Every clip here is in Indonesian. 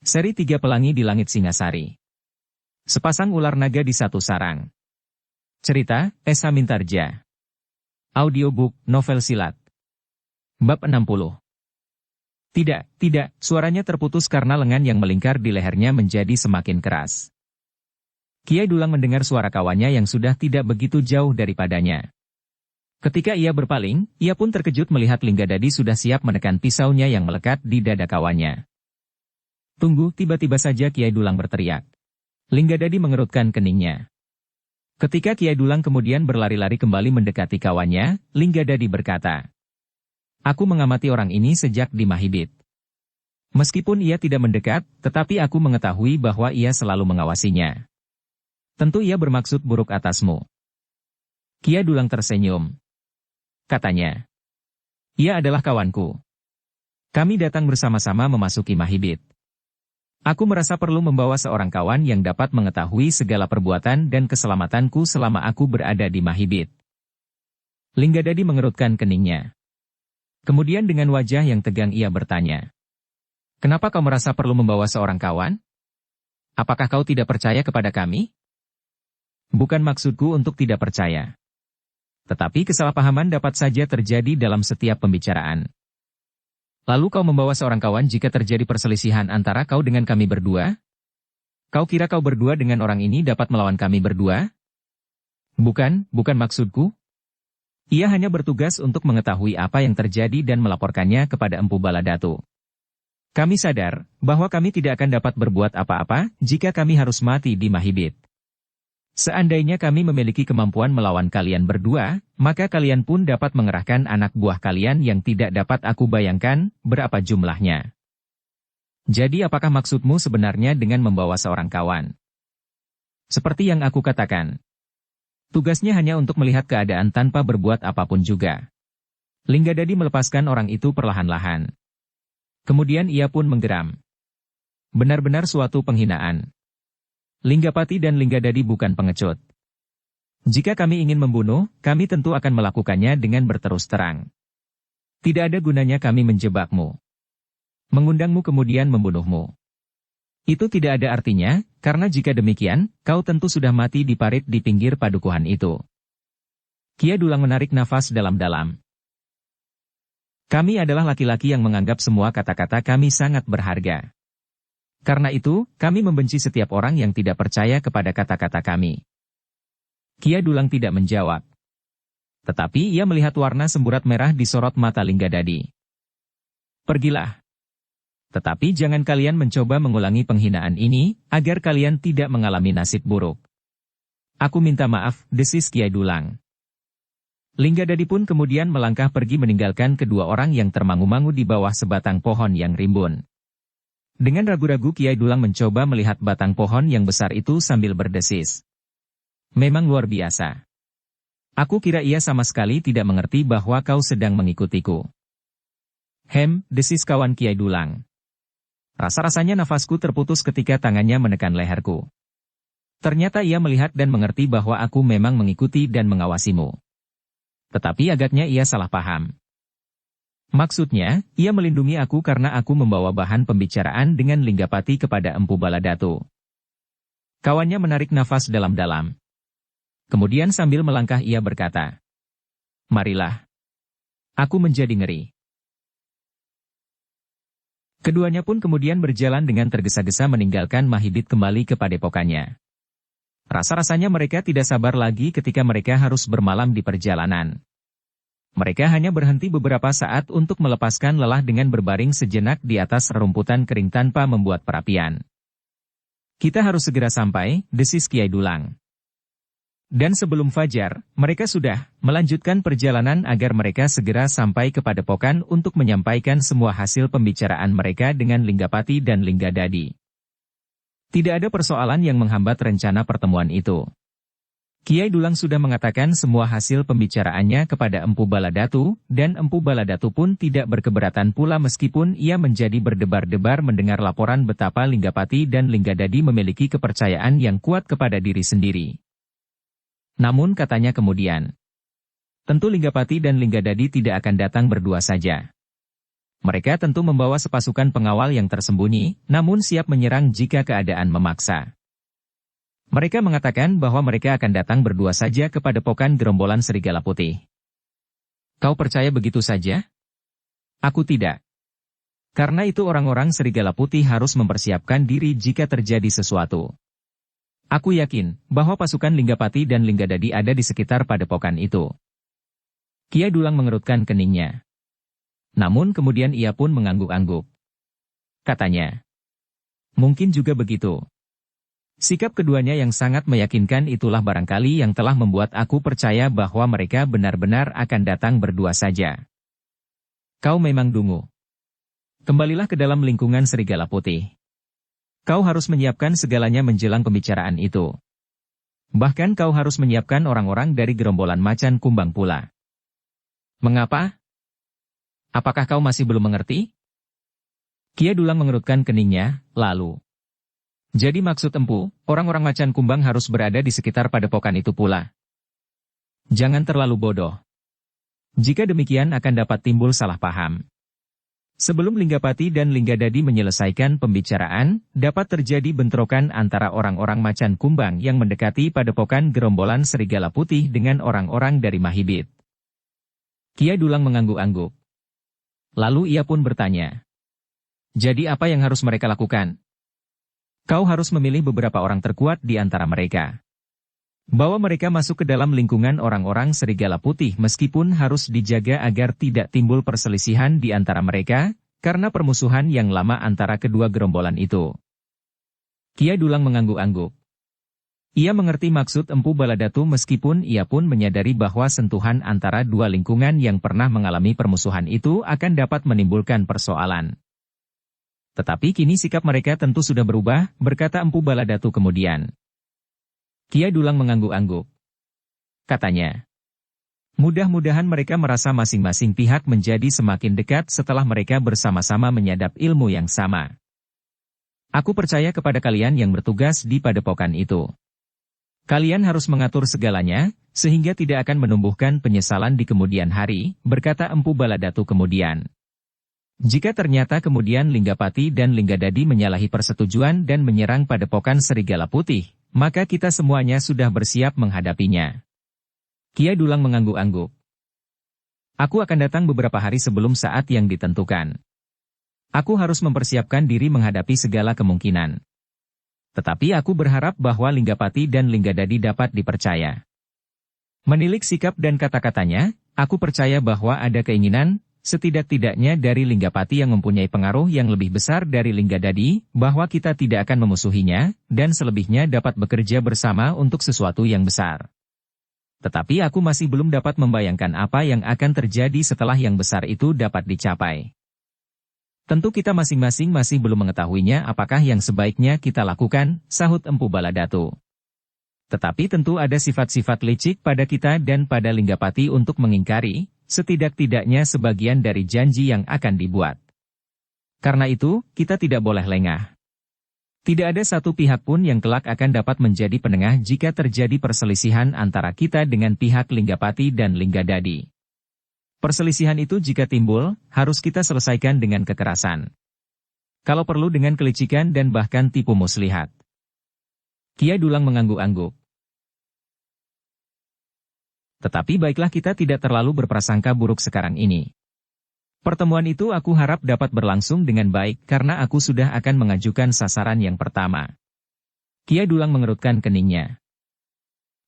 Seri 3 Pelangi di Langit Singasari. Sepasang ular naga di satu sarang. Cerita, Esa Mintarja. Audiobook, novel silat. Bab 60. Tidak, suaranya terputus karena lengan yang melingkar di lehernya menjadi semakin keras. Kiai Dulang mendengar suara kawannya yang sudah tidak begitu jauh daripadanya. Ketika ia berpaling, ia pun terkejut melihat Linggadadi sudah siap menekan pisaunya yang melekat di dada kawannya. Tunggu, tiba-tiba saja Kiai Dulang berteriak. Linggadadi mengerutkan keningnya. Ketika Kiai Dulang kemudian berlari-lari kembali mendekati kawannya, Linggadadi berkata, "Aku mengamati orang ini sejak di Mahibit. Meskipun ia tidak mendekat, tetapi aku mengetahui bahwa ia selalu mengawasinya. Tentu ia bermaksud buruk atasmu." Kiai Dulang tersenyum. Katanya, "Ia adalah kawanku. Kami datang bersama-sama memasuki Mahibit. Aku merasa perlu membawa seorang kawan yang dapat mengetahui segala perbuatan dan keselamatanku selama aku berada di Mahibit." Linggadadi mengerutkan keningnya. Kemudian dengan wajah yang tegang ia bertanya, "Kenapa kau merasa perlu membawa seorang kawan? Apakah kau tidak percaya kepada kami?" "Bukan maksudku untuk tidak percaya. Tetapi kesalahpahaman dapat saja terjadi dalam setiap pembicaraan. Lalu kau membawa seorang kawan jika terjadi perselisihan antara kau dengan kami berdua? Kau kira kau berdua dengan orang ini dapat melawan kami berdua?" Bukan maksudku. Ia hanya bertugas untuk mengetahui apa yang terjadi dan melaporkannya kepada Empu Baladatu. Kami sadar bahwa kami tidak akan dapat berbuat apa-apa jika kami harus mati di Mahibit. Seandainya kami memiliki kemampuan melawan kalian berdua, maka kalian pun dapat mengerahkan anak buah kalian yang tidak dapat aku bayangkan berapa jumlahnya. Jadi apakah maksudmu sebenarnya dengan membawa seorang kawan? Seperti yang aku katakan, tugasnya hanya untuk melihat keadaan tanpa berbuat apapun juga." Linggadadi melepaskan orang itu perlahan-lahan. Kemudian ia pun menggeram. Benar-benar suatu penghinaan. Linggapati dan Linggadadi bukan pengecut. Jika kami ingin membunuh, kami tentu akan melakukannya dengan berterus terang. Tidak ada gunanya kami menjebakmu, mengundangmu kemudian membunuhmu. Itu tidak ada artinya, karena jika demikian, kau tentu sudah mati di parit di pinggir padukuhan itu. Kiai Dulang menarik nafas dalam-dalam. Kami adalah laki-laki yang menganggap semua kata-kata kami sangat berharga. Karena itu, kami membenci setiap orang yang tidak percaya kepada kata-kata kami. Kiai Dulang tidak menjawab. Tetapi ia melihat warna semburat merah di sorot mata Linggadadi. "Pergilah. Tetapi jangan kalian mencoba mengulangi penghinaan ini, agar kalian tidak mengalami nasib buruk." "Aku minta maaf," desis Kiai Dulang. Linggadadi pun kemudian melangkah pergi meninggalkan kedua orang yang termangu-mangu di bawah sebatang pohon yang rimbun. Dengan ragu-ragu Kiai Dulang mencoba melihat batang pohon yang besar itu sambil berdesis. "Memang luar biasa. Aku kira ia sama sekali tidak mengerti bahwa kau sedang mengikutiku." Desis kawan Kiai Dulang. "Rasa-rasanya nafasku terputus ketika tangannya menekan leherku. Ternyata ia melihat dan mengerti bahwa aku memang mengikuti dan mengawasimu. Tetapi agaknya ia salah paham. Maksudnya, ia melindungi aku karena aku membawa bahan pembicaraan dengan Linggapati kepada Empu Baladatu." Kawannya menarik nafas dalam-dalam. Kemudian sambil melangkah ia berkata, "Marilah. Aku menjadi ngeri." Keduanya pun kemudian berjalan dengan tergesa-gesa meninggalkan Mahibit kembali ke padepokannya. Rasa-rasanya mereka tidak sabar lagi ketika mereka harus bermalam di perjalanan. Mereka hanya berhenti beberapa saat untuk melepaskan lelah dengan berbaring sejenak di atas rerumputan kering tanpa membuat perapian. "Kita harus segera sampai," desis Kiai Dulang. Dan sebelum fajar, mereka sudah melanjutkan perjalanan agar mereka segera sampai ke padepokan untuk menyampaikan semua hasil pembicaraan mereka dengan Linggapati dan Linggadadi. Tidak ada persoalan yang menghambat rencana pertemuan itu. Kiai Dulang sudah mengatakan semua hasil pembicaraannya kepada Empu Baladatu, dan Empu Baladatu pun tidak berkeberatan pula meskipun ia menjadi berdebar-debar mendengar laporan betapa Linggapati dan Linggadadi memiliki kepercayaan yang kuat kepada diri sendiri. Namun katanya kemudian, tentu Linggapati dan Linggadadi tidak akan datang berdua saja. Mereka tentu membawa sepasukan pengawal yang tersembunyi, namun siap menyerang jika keadaan memaksa. Mereka mengatakan bahwa mereka akan datang berdua saja ke padepokan gerombolan Serigala Putih. Kau percaya begitu saja? Aku tidak. Karena itu orang-orang Serigala Putih harus mempersiapkan diri jika terjadi sesuatu. Aku yakin bahwa pasukan Linggapati dan Linggadadi ada di sekitar padepokan itu. Kia Dulang mengerutkan keningnya. Namun kemudian ia pun mengangguk-angguk. Katanya, mungkin juga begitu. Sikap keduanya yang sangat meyakinkan itulah barangkali yang telah membuat aku percaya bahwa mereka benar-benar akan datang berdua saja. Kau memang dungu. Kembalilah ke dalam lingkungan Serigala Putih. Kau harus menyiapkan segalanya menjelang pembicaraan itu. Bahkan kau harus menyiapkan orang-orang dari gerombolan macan kumbang pula. Mengapa? Apakah kau masih belum mengerti? Kia Dulang mengerutkan keningnya, lalu. Jadi maksud empu, orang-orang macan kumbang harus berada di sekitar padepokan itu pula. Jangan terlalu bodoh. Jika demikian akan dapat timbul salah paham. Sebelum Linggapati dan Linggadadi menyelesaikan pembicaraan, dapat terjadi bentrokan antara orang-orang macan kumbang yang mendekati padepokan gerombolan Serigala Putih dengan orang-orang dari Mahibit. Kia Dulang mengangguk-angguk. Lalu ia pun bertanya. Jadi apa yang harus mereka lakukan? Kau harus memilih beberapa orang terkuat di antara mereka. Bawa mereka masuk ke dalam lingkungan orang-orang Serigala Putih meskipun harus dijaga agar tidak timbul perselisihan di antara mereka, karena permusuhan yang lama antara kedua gerombolan itu. Kia Dulang mengangguk-angguk. Ia mengerti maksud Empu Baladatu meskipun ia pun menyadari bahwa sentuhan antara dua lingkungan yang pernah mengalami permusuhan itu akan dapat menimbulkan persoalan. Tetapi kini sikap mereka tentu sudah berubah, berkata Empu Baladatu kemudian. Kia Dulang mengangguk-angguk. Katanya, mudah-mudahan mereka merasa masing-masing pihak menjadi semakin dekat setelah mereka bersama-sama menyadap ilmu yang sama. Aku percaya kepada kalian yang bertugas di padepokan itu. Kalian harus mengatur segalanya, sehingga tidak akan menumbuhkan penyesalan di kemudian hari, berkata Empu Baladatu kemudian. Jika ternyata kemudian Linggapati dan Linggadadi menyalahi persetujuan dan menyerang padepokan Serigala Putih, maka kita semuanya sudah bersiap menghadapinya. Kia Dulang mengangguk-angguk. Aku akan datang beberapa hari sebelum saat yang ditentukan. Aku harus mempersiapkan diri menghadapi segala kemungkinan. Tetapi aku berharap bahwa Linggapati dan Linggadadi dapat dipercaya. Menilik sikap dan kata-katanya, aku percaya bahwa ada keinginan, setidak-tidaknya dari Linggapati yang mempunyai pengaruh yang lebih besar dari Linggadadi, bahwa kita tidak akan memusuhinya, dan selebihnya dapat bekerja bersama untuk sesuatu yang besar. Tetapi aku masih belum dapat membayangkan apa yang akan terjadi setelah yang besar itu dapat dicapai. Tentu kita masing-masing masih belum mengetahuinya apakah yang sebaiknya kita lakukan, sahut Empu Baladatu. Tetapi tentu ada sifat-sifat licik pada kita dan pada Linggapati untuk mengingkari, setidak-tidaknya sebagian dari janji yang akan dibuat. Karena itu, kita tidak boleh lengah. Tidak ada satu pihak pun yang kelak akan dapat menjadi penengah jika terjadi perselisihan antara kita dengan pihak Linggapati dan Linggadadi. Perselisihan itu jika timbul, harus kita selesaikan dengan kekerasan. Kalau perlu dengan kelicikan dan bahkan tipu muslihat. Kia Dulang mengangguk-angguk. Tetapi baiklah kita tidak terlalu berprasangka buruk sekarang ini. Pertemuan itu aku harap dapat berlangsung dengan baik karena aku sudah akan mengajukan sasaran yang pertama. Kia Dulang mengerutkan keningnya.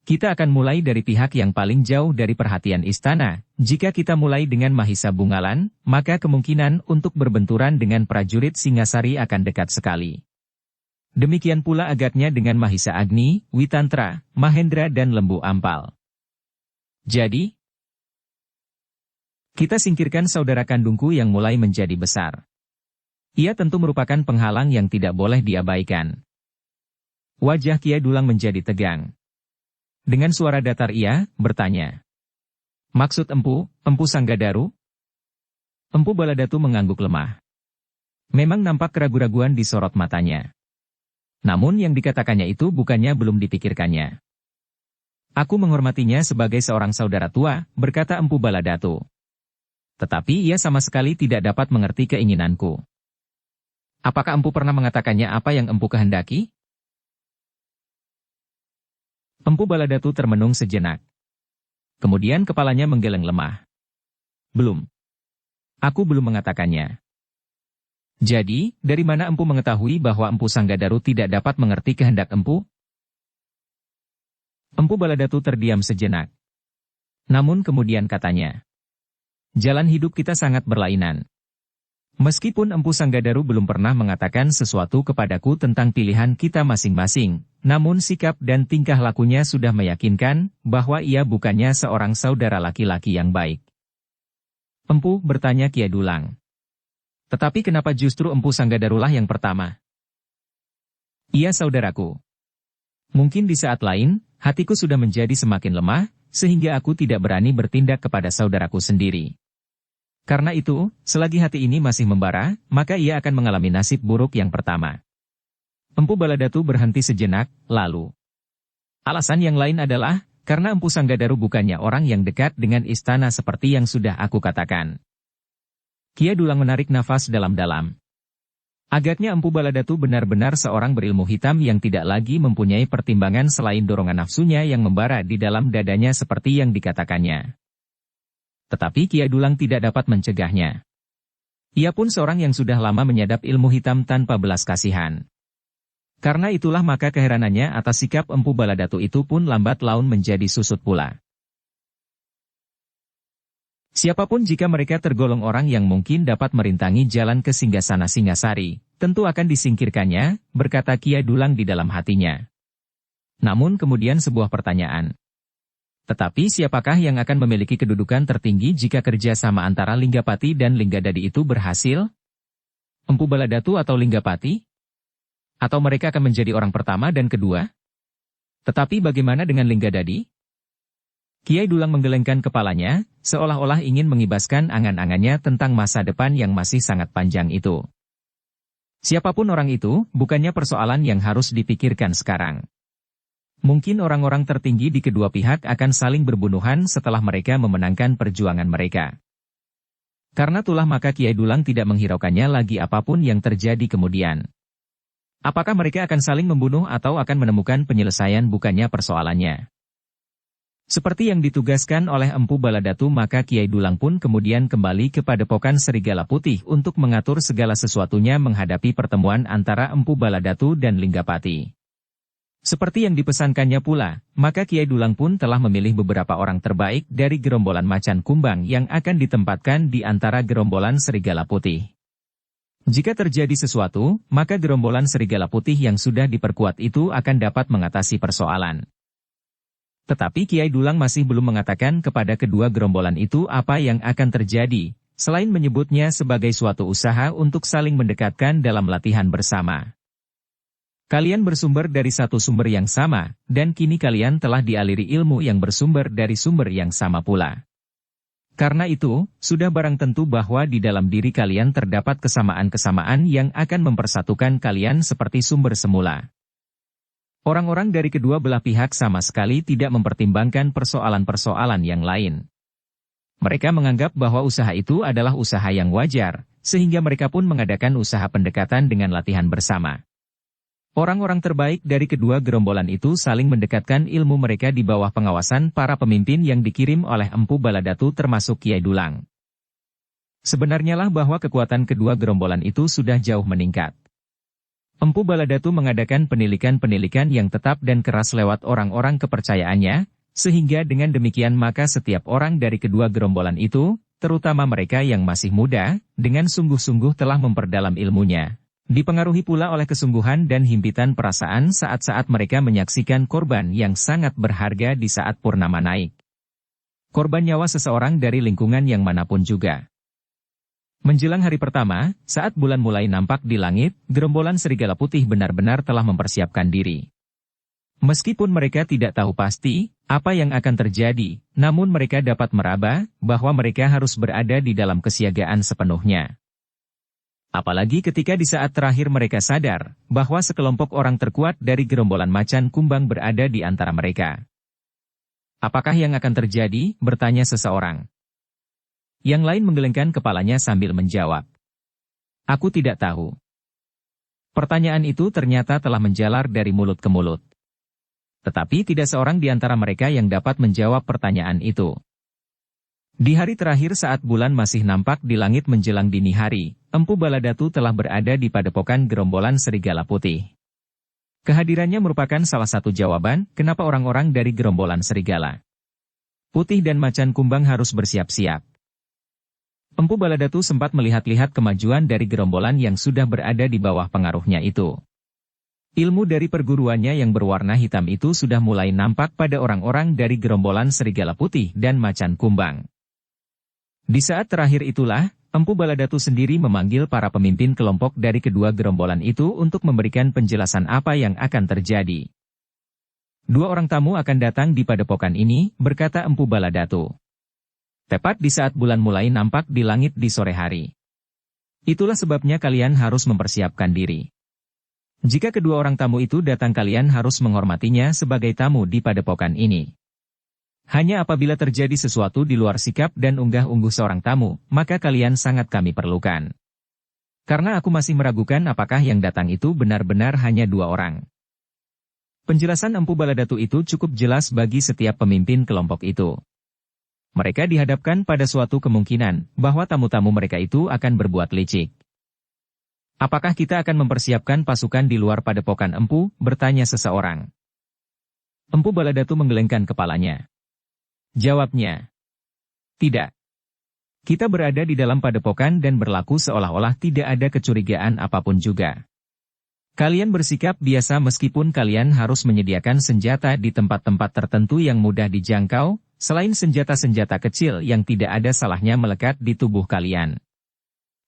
Kita akan mulai dari pihak yang paling jauh dari perhatian istana. Jika kita mulai dengan Mahisa Bungalan, maka kemungkinan untuk berbenturan dengan prajurit Singasari akan dekat sekali. Demikian pula agaknya dengan Mahisa Agni, Witantra, Mahendra dan Lembu Ampal. Jadi, kita singkirkan saudara kandungku yang mulai menjadi besar. Ia tentu merupakan penghalang yang tidak boleh diabaikan. Wajah Kia Dulang menjadi tegang. Dengan suara datar ia bertanya. Maksud Empu Sanggadaru? Empu Baladatu mengangguk lemah. Memang nampak keraguan-raguan di sorot matanya. Namun yang dikatakannya itu bukannya belum dipikirkannya. Aku menghormatinya sebagai seorang saudara tua, berkata Empu Baladatu. Tetapi ia sama sekali tidak dapat mengerti keinginanku. Apakah Empu pernah mengatakannya apa yang Empu kehendaki? Empu Baladatu termenung sejenak. Kemudian kepalanya menggeleng lemah. Belum. Aku belum mengatakannya. Jadi, dari mana Empu mengetahui bahwa Empu Sanggadaru tidak dapat mengerti kehendak Empu? Empu Baladatu terdiam sejenak. Namun kemudian katanya, jalan hidup kita sangat berlainan. Meskipun Empu Sanggadaru belum pernah mengatakan sesuatu kepadaku tentang pilihan kita masing-masing, namun sikap dan tingkah lakunya sudah meyakinkan bahwa ia bukannya seorang saudara laki-laki yang baik. Empu, bertanya Kiai Dulang. Tetapi kenapa justru Empu Sanggadarulah yang pertama? Ia saudaraku. Mungkin di saat lain, hatiku sudah menjadi semakin lemah, sehingga aku tidak berani bertindak kepada saudaraku sendiri. Karena itu, selagi hati ini masih membara, maka ia akan mengalami nasib buruk yang pertama. Empu Baladatu berhenti sejenak, lalu. Alasan yang lain adalah, karena Empu Sanggadaru bukannya orang yang dekat dengan istana seperti yang sudah aku katakan. Kiai Dulang menarik nafas dalam-dalam. Agaknya Empu Baladatu benar-benar seorang berilmu hitam yang tidak lagi mempunyai pertimbangan selain dorongan nafsunya yang membara di dalam dadanya seperti yang dikatakannya. Tetapi Kiai Dulang tidak dapat mencegahnya. Ia pun seorang yang sudah lama menyadap ilmu hitam tanpa belas kasihan. Karena itulah maka keheranannya atas sikap Empu Baladatu itu pun lambat laun menjadi susut pula. Siapapun jika mereka tergolong orang yang mungkin dapat merintangi jalan ke Singgasana Singasari, tentu akan disingkirkannya, berkata Kiai Dulang di dalam hatinya. Namun kemudian sebuah pertanyaan. Tetapi siapakah yang akan memiliki kedudukan tertinggi jika kerjasama antara Linggapati dan Linggadadi itu berhasil? Empu Baladatu atau Linggapati? Atau mereka akan menjadi orang pertama dan kedua? Tetapi bagaimana dengan Linggadadi? Kiai Dulang menggelengkan kepalanya, seolah-olah ingin mengibaskan angan-angannya tentang masa depan yang masih sangat panjang itu. Siapapun orang itu, bukannya persoalan yang harus dipikirkan sekarang. Mungkin orang-orang tertinggi di kedua pihak akan saling berbunuhan setelah mereka memenangkan perjuangan mereka. Karena itulah maka Kiai Dulang tidak menghiraukannya lagi apapun yang terjadi kemudian. Apakah mereka akan saling membunuh atau akan menemukan penyelesaian bukannya persoalannya. Seperti yang ditugaskan oleh Empu Baladatu maka Kiai Dulang pun kemudian kembali ke Padepokan Serigala Putih untuk mengatur segala sesuatunya menghadapi pertemuan antara Empu Baladatu dan Linggapati. Seperti yang dipesankannya pula, maka Kiai Dulang pun telah memilih beberapa orang terbaik dari gerombolan Macan Kumbang yang akan ditempatkan di antara gerombolan Serigala Putih. Jika terjadi sesuatu, maka gerombolan Serigala Putih yang sudah diperkuat itu akan dapat mengatasi persoalan. Tetapi Kiai Dulang masih belum mengatakan kepada kedua gerombolan itu apa yang akan terjadi, selain menyebutnya sebagai suatu usaha untuk saling mendekatkan dalam latihan bersama. Kalian bersumber dari satu sumber yang sama, dan kini kalian telah dialiri ilmu yang bersumber dari sumber yang sama pula. Karena itu, sudah barang tentu bahwa di dalam diri kalian terdapat kesamaan-kesamaan yang akan mempersatukan kalian seperti sumber semula. Orang-orang dari kedua belah pihak sama sekali tidak mempertimbangkan persoalan-persoalan yang lain. Mereka menganggap bahwa usaha itu adalah usaha yang wajar, sehingga mereka pun mengadakan usaha pendekatan dengan latihan bersama. Orang-orang terbaik dari kedua gerombolan itu saling mendekatkan ilmu mereka di bawah pengawasan para pemimpin yang dikirim oleh Empu Baladatu termasuk Kiai Dulang. Sebenarnya lah bahwa kekuatan kedua gerombolan itu sudah jauh meningkat. Empu Baladatu mengadakan penilikan-penilikan yang tetap dan keras lewat orang-orang kepercayaannya, sehingga dengan demikian maka setiap orang dari kedua gerombolan itu, terutama mereka yang masih muda, dengan sungguh-sungguh telah memperdalam ilmunya. Dipengaruhi pula oleh kesungguhan dan himpitan perasaan saat-saat mereka menyaksikan korban yang sangat berharga di saat purnama naik. Korban nyawa seseorang dari lingkungan yang manapun juga. Menjelang hari pertama, saat bulan mulai nampak di langit, gerombolan Serigala Putih benar-benar telah mempersiapkan diri. Meskipun mereka tidak tahu pasti apa yang akan terjadi, namun mereka dapat meraba bahwa mereka harus berada di dalam kesiagaan sepenuhnya. Apalagi ketika di saat terakhir mereka sadar bahwa sekelompok orang terkuat dari gerombolan Macan Kumbang berada di antara mereka. Apakah yang akan terjadi? Bertanya seseorang. Yang lain menggelengkan kepalanya sambil menjawab. Aku tidak tahu. Pertanyaan itu ternyata telah menjalar dari mulut ke mulut. Tetapi tidak seorang di antara mereka yang dapat menjawab pertanyaan itu. Di hari terakhir saat bulan masih nampak di langit menjelang dini hari, Empu Baladatu telah berada di padepokan gerombolan serigala putih. Kehadirannya merupakan salah satu jawaban kenapa orang-orang dari gerombolan serigala putih dan macan kumbang harus bersiap-siap. Empu Baladatu sempat melihat-lihat kemajuan dari gerombolan yang sudah berada di bawah pengaruhnya itu. Ilmu dari perguruannya yang berwarna hitam itu sudah mulai nampak pada orang-orang dari gerombolan serigala putih dan macan kumbang. Di saat terakhir itulah, Empu Baladatu sendiri memanggil para pemimpin kelompok dari kedua gerombolan itu untuk memberikan penjelasan apa yang akan terjadi. 2 orang tamu akan datang di padepokan ini, berkata Empu Baladatu. Tepat di saat bulan mulai nampak di langit di sore hari. Itulah sebabnya kalian harus mempersiapkan diri. Jika kedua orang tamu itu datang kalian harus menghormatinya sebagai tamu di padepokan ini. Hanya apabila terjadi sesuatu di luar sikap dan unggah-ungguh seorang tamu, maka kalian sangat kami perlukan. Karena aku masih meragukan apakah yang datang itu benar-benar hanya 2 orang. Penjelasan Empu Baladatu itu cukup jelas bagi setiap pemimpin kelompok itu. Mereka dihadapkan pada suatu kemungkinan bahwa tamu-tamu mereka itu akan berbuat licik. Apakah kita akan mempersiapkan pasukan di luar padepokan Empu? Bertanya seseorang. Empu Baladatu menggelengkan kepalanya. Jawabnya. Tidak. Kita berada di dalam padepokan dan berlaku seolah-olah tidak ada kecurigaan apapun juga. Kalian bersikap biasa meskipun kalian harus menyediakan senjata di tempat-tempat tertentu yang mudah dijangkau, selain senjata-senjata kecil yang tidak ada salahnya melekat di tubuh kalian.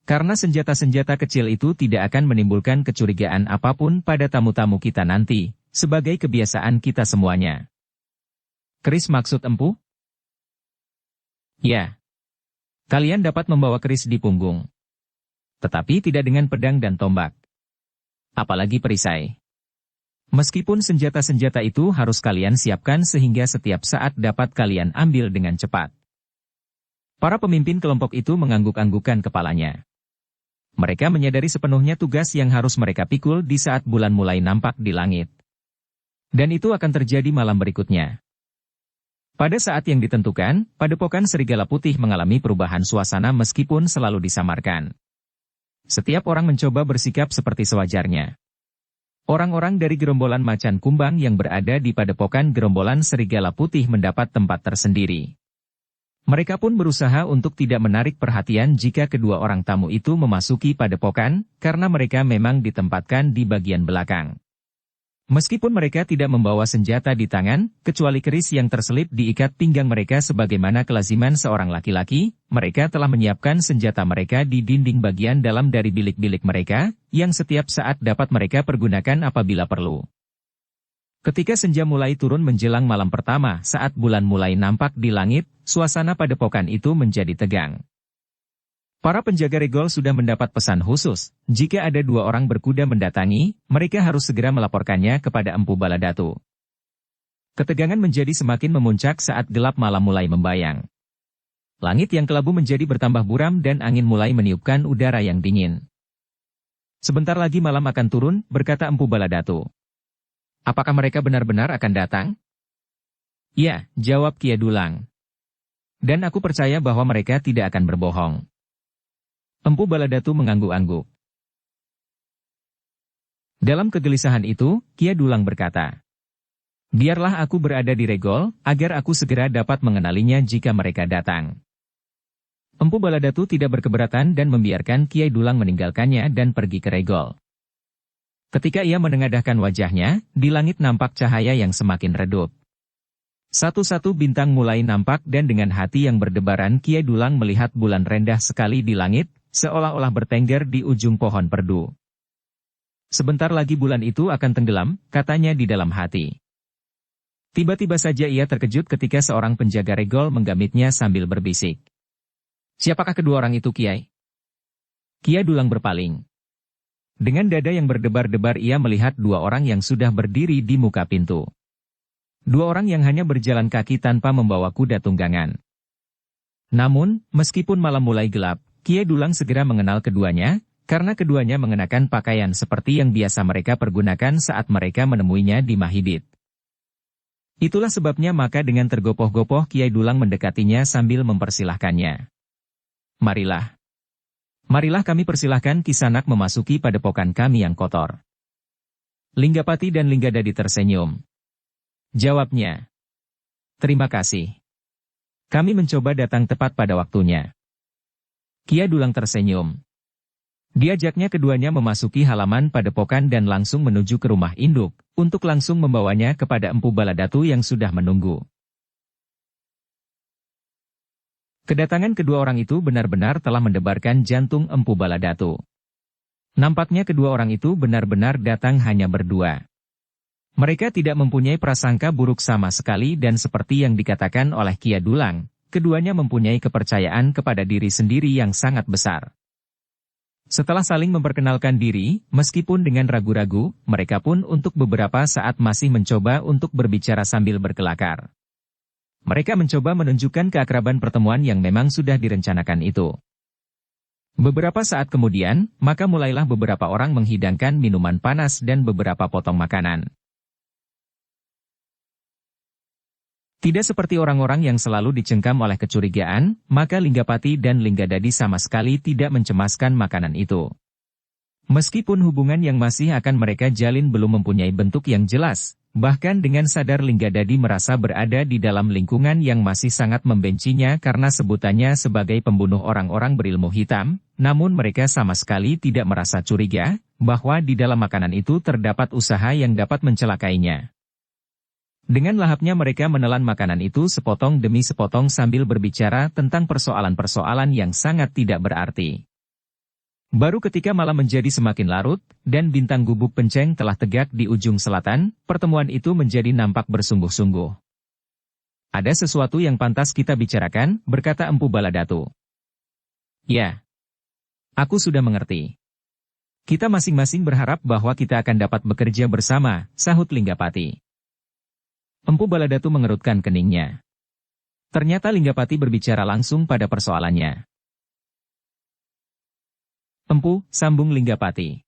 Karena senjata-senjata kecil itu tidak akan menimbulkan kecurigaan apapun pada tamu-tamu kita nanti, sebagai kebiasaan kita semuanya. Keris maksud Empu? Ya. Kalian dapat membawa keris di punggung. Tetapi tidak dengan pedang dan tombak. Apalagi perisai. Meskipun senjata-senjata itu harus kalian siapkan sehingga setiap saat dapat kalian ambil dengan cepat. Para pemimpin kelompok itu mengangguk-anggukkan kepalanya. Mereka menyadari sepenuhnya tugas yang harus mereka pikul di saat bulan mulai nampak di langit. Dan itu akan terjadi malam berikutnya. Pada saat yang ditentukan, padepokan serigala putih mengalami perubahan suasana meskipun selalu disamarkan. Setiap orang mencoba bersikap seperti sewajarnya. Orang-orang dari gerombolan macan kumbang yang berada di padepokan gerombolan serigala putih mendapat tempat tersendiri. Mereka pun berusaha untuk tidak menarik perhatian jika kedua orang tamu itu memasuki padepokan, karena mereka memang ditempatkan di bagian belakang. Meskipun mereka tidak membawa senjata di tangan, kecuali keris yang terselip diikat pinggang mereka sebagaimana kelaziman seorang laki-laki, mereka telah menyiapkan senjata mereka di dinding bagian dalam dari bilik-bilik mereka, yang setiap saat dapat mereka pergunakan apabila perlu. Ketika senja mulai turun menjelang malam pertama saat bulan mulai nampak di langit, suasana padepokan itu menjadi tegang. Para penjaga regol sudah mendapat pesan khusus, jika ada 2 orang berkuda mendatangi, mereka harus segera melaporkannya kepada Empu Baladatu. Ketegangan menjadi semakin memuncak saat gelap malam mulai membayang. Langit yang kelabu menjadi bertambah buram dan angin mulai meniupkan udara yang dingin. Sebentar lagi malam akan turun, berkata Empu Baladatu. Apakah mereka benar-benar akan datang? Ya, jawab Kia Dulang. Dan aku percaya bahwa mereka tidak akan berbohong. Empu Baladatu mengangguk-angguk. Dalam kegelisahan itu, Kia Dulang berkata, biarlah aku berada di regol, agar aku segera dapat mengenalinya jika mereka datang. Empu Baladatu tidak berkeberatan dan membiarkan Kiai Dulang meninggalkannya dan pergi ke regol. Ketika ia menengadahkan wajahnya, di langit nampak cahaya yang semakin redup. Satu-satu bintang mulai nampak dan dengan hati yang berdebaran Kiai Dulang melihat bulan rendah sekali di langit, seolah-olah bertengger di ujung pohon perdu. Sebentar lagi bulan itu akan tenggelam, katanya di dalam hati. Tiba-tiba saja ia terkejut ketika seorang penjaga regol menggamitnya sambil berbisik. Siapakah kedua orang itu, Kiai? Kiai Dulang berpaling. Dengan dada yang berdebar-debar ia melihat 2 orang yang sudah berdiri di muka pintu. 2 orang yang hanya berjalan kaki tanpa membawa kuda tunggangan. Namun, meskipun malam mulai gelap, Kiai Dulang segera mengenal keduanya, karena keduanya mengenakan pakaian seperti yang biasa mereka pergunakan saat mereka menemuinya di Mahidit. Itulah sebabnya maka dengan tergopoh-gopoh Kiai Dulang mendekatinya sambil mempersilahkannya. Marilah. Marilah kami persilahkan Kisanak memasuki padepokan kami yang kotor. Linggapati dan Linggadadi tersenyum. Jawabnya. Terima kasih. Kami mencoba datang tepat pada waktunya. Kiai Dulang tersenyum. Diajaknya keduanya memasuki halaman padepokan dan langsung menuju ke rumah induk, untuk langsung membawanya kepada Empu Baladatu yang sudah menunggu. Kedatangan kedua orang itu benar-benar telah mendebarkan jantung Empu Baladatu. Nampaknya kedua orang itu benar-benar datang hanya berdua. Mereka tidak mempunyai prasangka buruk sama sekali dan seperti yang dikatakan oleh Kiai Dulang, keduanya mempunyai kepercayaan kepada diri sendiri yang sangat besar. Setelah saling memperkenalkan diri, meskipun dengan ragu-ragu, mereka pun untuk beberapa saat masih mencoba untuk berbicara sambil berkelakar. Mereka mencoba menunjukkan keakraban pertemuan yang memang sudah direncanakan itu. Beberapa saat kemudian, maka mulailah beberapa orang menghidangkan minuman panas dan beberapa potong makanan. Tidak seperti orang-orang yang selalu dicengkam oleh kecurigaan, maka Linggapati dan Linggadadi sama sekali tidak mencemaskan makanan itu. Meskipun hubungan yang masih akan mereka jalin belum mempunyai bentuk yang jelas, bahkan dengan sadar Linggadadi merasa berada di dalam lingkungan yang masih sangat membencinya karena sebutannya sebagai pembunuh orang-orang berilmu hitam, namun mereka sama sekali tidak merasa curiga, bahwa di dalam makanan itu terdapat usaha yang dapat mencelakainya. Dengan lahapnya mereka menelan makanan itu sepotong demi sepotong sambil berbicara tentang persoalan-persoalan yang sangat tidak berarti. Baru ketika malam menjadi semakin larut, dan bintang gubuk penceng telah tegak di ujung selatan, pertemuan itu menjadi nampak bersungguh-sungguh. Ada sesuatu yang pantas kita bicarakan, berkata Empu Baladatu. Ya. Aku sudah mengerti. Kita masing-masing berharap bahwa kita akan dapat bekerja bersama, sahut Linggapati. Empu Baladatu mengerutkan keningnya. Ternyata Linggapati berbicara langsung pada persoalannya. Empu, sambung Linggapati.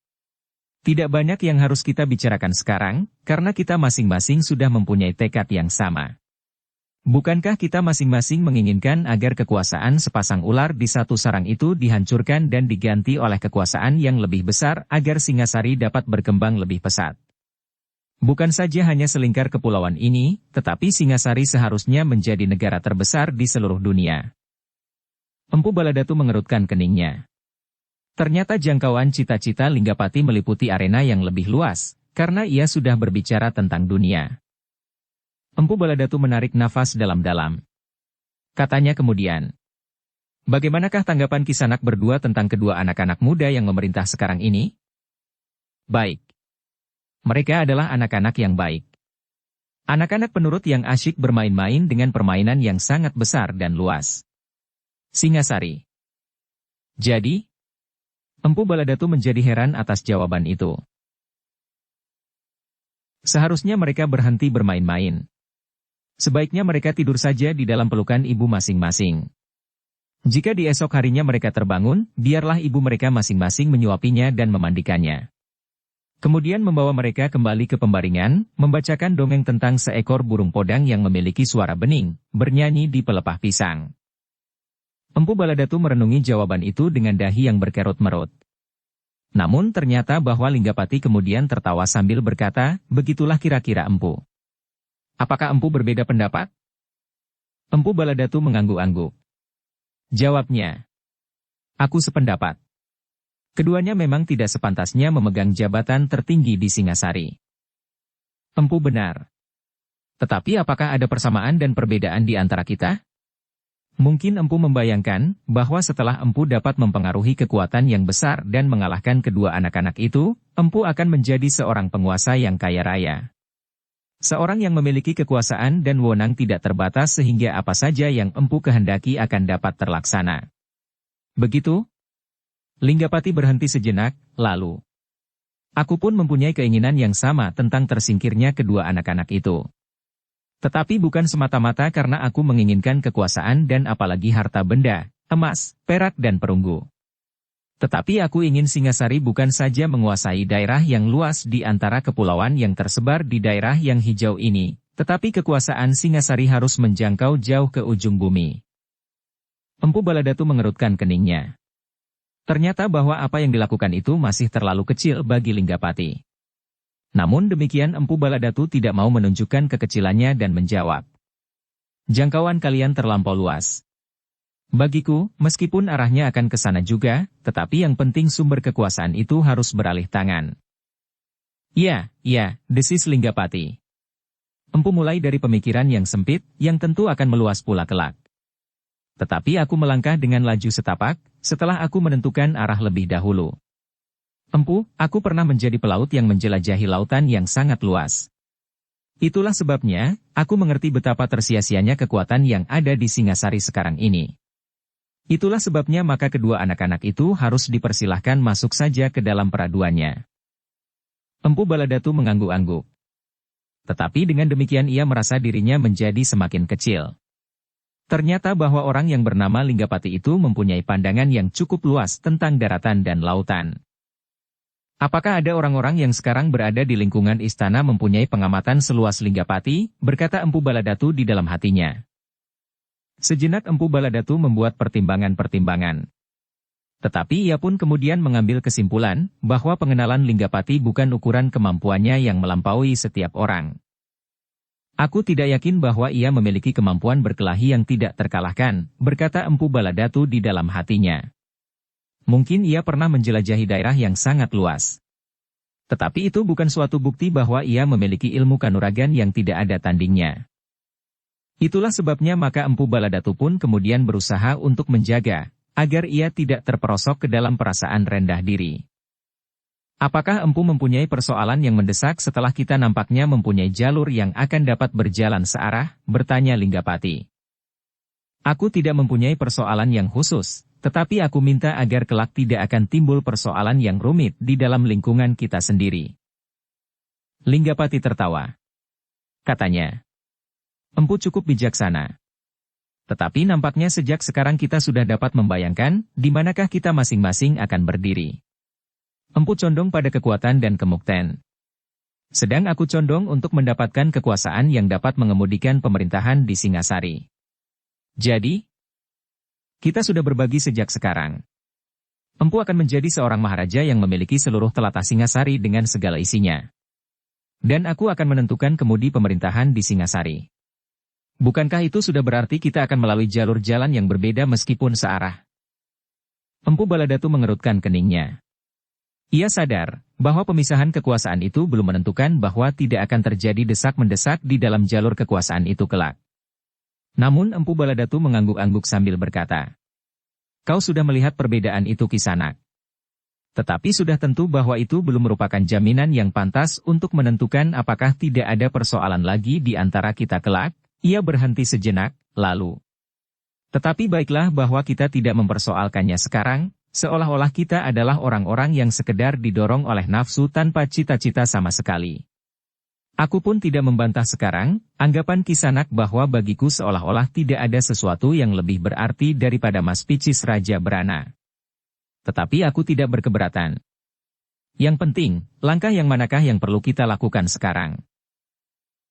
Tidak banyak yang harus kita bicarakan sekarang, karena kita masing-masing sudah mempunyai tekad yang sama. Bukankah kita masing-masing menginginkan agar kekuasaan sepasang ular di satu sarang itu dihancurkan dan diganti oleh kekuasaan yang lebih besar agar Singasari dapat berkembang lebih pesat? Bukan saja hanya selingkar kepulauan ini, tetapi Singasari seharusnya menjadi negara terbesar di seluruh dunia. Empu Baladatu mengerutkan keningnya. Ternyata jangkauan cita-cita Linggapati meliputi arena yang lebih luas, karena ia sudah berbicara tentang dunia. Empu Baladatu menarik nafas dalam-dalam. Katanya kemudian, bagaimanakah tanggapan Kisanak berdua tentang kedua anak-anak muda yang memerintah sekarang ini? Baik. Mereka adalah anak-anak yang baik. Anak-anak penurut yang asyik bermain-main dengan permainan yang sangat besar dan luas. Singasari. Jadi? Empu Baladatu menjadi heran atas jawaban itu. Seharusnya mereka berhenti bermain-main. Sebaiknya mereka tidur saja di dalam pelukan ibu masing-masing. Jika di esok harinya mereka terbangun, biarlah ibu mereka masing-masing menyuapinya dan memandikannya. Kemudian membawa mereka kembali ke pembaringan, membacakan dongeng tentang seekor burung podang yang memiliki suara bening, bernyanyi di pelepah pisang. Empu Baladatu merenungi jawaban itu dengan dahi yang berkerut-merut. Namun ternyata bahwa Linggapati kemudian tertawa sambil berkata, begitulah kira-kira Empu. Apakah Empu berbeda pendapat? Empu Baladatu mengangguk-angguk. Jawabnya. Aku sependapat. Keduanya memang tidak sepantasnya memegang jabatan tertinggi di Singasari. Empu benar. Tetapi apakah ada persamaan dan perbedaan di antara kita? Mungkin Empu membayangkan bahwa setelah Empu dapat mempengaruhi kekuatan yang besar dan mengalahkan kedua anak-anak itu, Empu akan menjadi seorang penguasa yang kaya raya. Seorang yang memiliki kekuasaan dan wewenang tidak terbatas sehingga apa saja yang Empu kehendaki akan dapat terlaksana. Begitu? Linggapati berhenti sejenak, lalu. Aku pun mempunyai keinginan yang sama tentang tersingkirnya kedua anak-anak itu. Tetapi bukan semata-mata karena aku menginginkan kekuasaan dan apalagi harta benda, emas, perak dan perunggu. Tetapi aku ingin Singasari bukan saja menguasai daerah yang luas di antara kepulauan yang tersebar di daerah yang hijau ini, tetapi kekuasaan Singasari harus menjangkau jauh ke ujung bumi. Empu Baladatu mengerutkan keningnya. Ternyata bahwa apa yang dilakukan itu masih terlalu kecil bagi Linggapati. Namun demikian Empu Baladatu tidak mau menunjukkan kekecilannya dan menjawab. Jangkauan kalian terlampau luas. Bagiku, meskipun arahnya akan ke sana juga, tetapi yang penting sumber kekuasaan itu harus beralih tangan. Ya, desis Linggapati. Empu mulai dari pemikiran yang sempit, yang tentu akan meluas pula kelak. Tetapi aku melangkah dengan laju setapak, setelah aku menentukan arah lebih dahulu. Empu, aku pernah menjadi pelaut yang menjelajahi lautan yang sangat luas. Itulah sebabnya, aku mengerti betapa tersia-sianya kekuatan yang ada di Singasari sekarang ini. Itulah sebabnya maka kedua anak-anak itu harus dipersilahkan masuk saja ke dalam peraduannya. Empu Baladatu mengangguk-angguk. Tetapi dengan demikian ia merasa dirinya menjadi semakin kecil. Ternyata bahwa orang yang bernama Linggapati itu mempunyai pandangan yang cukup luas tentang daratan dan lautan. Apakah ada orang-orang yang sekarang berada di lingkungan istana mempunyai pengamatan seluas Linggapati? Berkata Empu Baladatu di dalam hatinya. Sejenak Empu Baladatu membuat pertimbangan-pertimbangan. Tetapi ia pun kemudian mengambil kesimpulan bahwa pengenalan Linggapati bukan ukuran kemampuannya yang melampaui setiap orang. Aku tidak yakin bahwa ia memiliki kemampuan berkelahi yang tidak terkalahkan, berkata Empu Baladatu di dalam hatinya. Mungkin ia pernah menjelajahi daerah yang sangat luas. Tetapi itu bukan suatu bukti bahwa ia memiliki ilmu kanuragan yang tidak ada tandingnya. Itulah sebabnya maka Empu Baladatu pun kemudian berusaha untuk menjaga, agar ia tidak terperosok ke dalam perasaan rendah diri. Apakah Empu mempunyai persoalan yang mendesak setelah kita nampaknya mempunyai jalur yang akan dapat berjalan searah? Bertanya Linggapati. Aku tidak mempunyai persoalan yang khusus, tetapi aku minta agar kelak tidak akan timbul persoalan yang rumit di dalam lingkungan kita sendiri. Linggapati tertawa. Katanya, Empu cukup bijaksana. Tetapi nampaknya sejak sekarang kita sudah dapat membayangkan di manakah kita masing-masing akan berdiri. Empu condong pada kekuatan dan kemukten. Sedang aku condong untuk mendapatkan kekuasaan yang dapat mengemudikan pemerintahan di Singasari. Jadi, kita sudah berbagi sejak sekarang. Empu akan menjadi seorang maharaja yang memiliki seluruh telatah Singasari dengan segala isinya. Dan aku akan menentukan kemudi pemerintahan di Singasari. Bukankah itu sudah berarti kita akan melalui jalur jalan yang berbeda meskipun searah? Empu Baladatu mengerutkan keningnya. Ia sadar bahwa pemisahan kekuasaan itu belum menentukan bahwa tidak akan terjadi desak-mendesak di dalam jalur kekuasaan itu kelak. Namun Empu Baladatu mengangguk-angguk sambil berkata, "Kau sudah melihat perbedaan itu Kisanak. Tetapi sudah tentu bahwa itu belum merupakan jaminan yang pantas untuk menentukan apakah tidak ada persoalan lagi di antara kita kelak." Ia berhenti sejenak, lalu. Tetapi baiklah bahwa kita tidak mempersoalkannya sekarang, seolah-olah kita adalah orang-orang yang sekedar didorong oleh nafsu tanpa cita-cita sama sekali. Aku pun tidak membantah sekarang, anggapan Kisanak bahwa bagiku seolah-olah tidak ada sesuatu yang lebih berarti daripada Mas Picis Raja Brana. Tetapi aku tidak berkeberatan. Yang penting, langkah yang manakah yang perlu kita lakukan sekarang?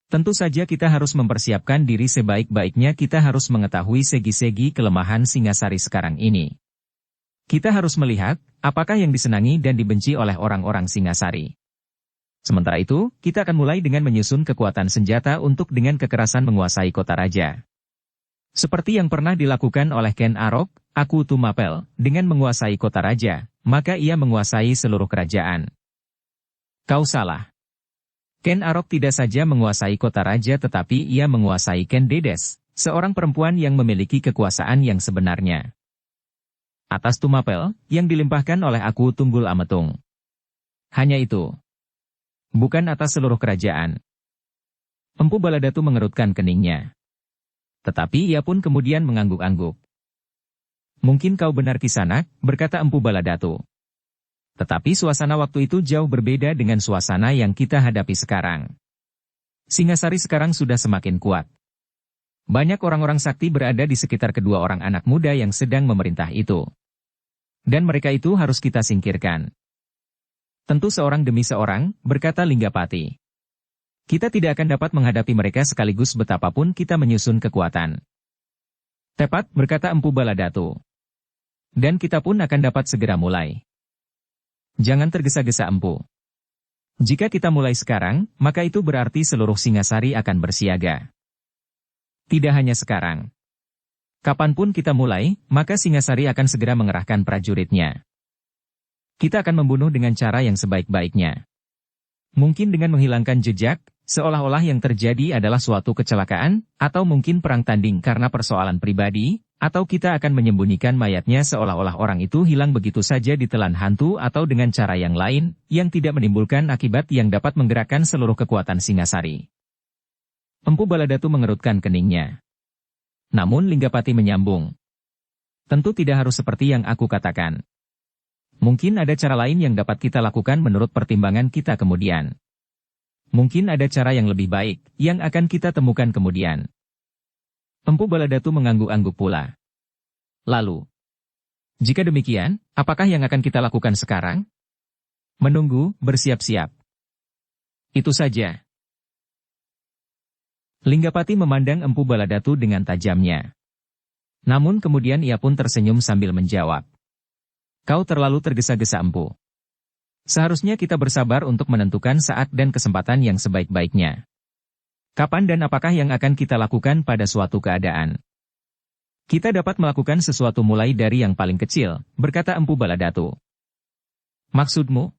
Tentu saja kita harus mempersiapkan diri sebaik-baiknya, kita harus mengetahui segi-segi kelemahan Singasari sekarang ini. Kita harus melihat, apakah yang disenangi dan dibenci oleh orang-orang Singasari. Sementara itu, kita akan mulai dengan menyusun kekuatan senjata untuk dengan kekerasan menguasai kota raja. Seperti yang pernah dilakukan oleh Ken Arok, Aku Tumapel, dengan menguasai kota raja, maka ia menguasai seluruh kerajaan. Kau salah. Ken Arok tidak saja menguasai kota raja tetapi ia menguasai Ken Dedes, seorang perempuan yang memiliki kekuasaan yang sebenarnya. Atas Tumapel, yang dilimpahkan oleh Aku Tunggul Ametung. Hanya itu. Bukan atas seluruh kerajaan. Empu Baladatu mengerutkan keningnya. Tetapi ia pun kemudian mengangguk-angguk. Mungkin kau benar Kisanak, berkata Empu Baladatu. Tetapi suasana waktu itu jauh berbeda dengan suasana yang kita hadapi sekarang. Singasari sekarang sudah semakin kuat. Banyak orang-orang sakti berada di sekitar kedua orang anak muda yang sedang memerintah itu. Dan mereka itu harus kita singkirkan. Tentu seorang demi seorang, berkata Linggapati. Kita tidak akan dapat menghadapi mereka sekaligus betapapun kita menyusun kekuatan. Tepat, berkata Empu Baladatu. Dan kita pun akan dapat segera mulai. Jangan tergesa-gesa Empu. Jika kita mulai sekarang, maka itu berarti seluruh Singasari akan bersiaga. Tidak hanya sekarang. Kapanpun kita mulai, maka Singasari akan segera mengerahkan prajuritnya. Kita akan membunuh dengan cara yang sebaik-baiknya. Mungkin dengan menghilangkan jejak, seolah-olah yang terjadi adalah suatu kecelakaan, atau mungkin perang tanding karena persoalan pribadi, atau kita akan menyembunyikan mayatnya seolah-olah orang itu hilang begitu saja ditelan hantu atau dengan cara yang lain, yang tidak menimbulkan akibat yang dapat menggerakkan seluruh kekuatan Singasari. Empu Baladatu mengerutkan keningnya. Namun Linggapati menyambung. Tentu tidak harus seperti yang aku katakan. Mungkin ada cara lain yang dapat kita lakukan menurut pertimbangan kita kemudian. Mungkin ada cara yang lebih baik, yang akan kita temukan kemudian. Empu Baladatu mengangguk-angguk pula. Lalu, jika demikian, apakah yang akan kita lakukan sekarang? Menunggu, bersiap-siap. Itu saja. Linggapati memandang Empu Baladatu dengan tajamnya. Namun kemudian ia pun tersenyum sambil menjawab. Kau terlalu tergesa-gesa Empu. Seharusnya kita bersabar untuk menentukan saat dan kesempatan yang sebaik-baiknya. Kapan dan apakah yang akan kita lakukan pada suatu keadaan? Kita dapat melakukan sesuatu mulai dari yang paling kecil, berkata Empu Baladatu. Maksudmu?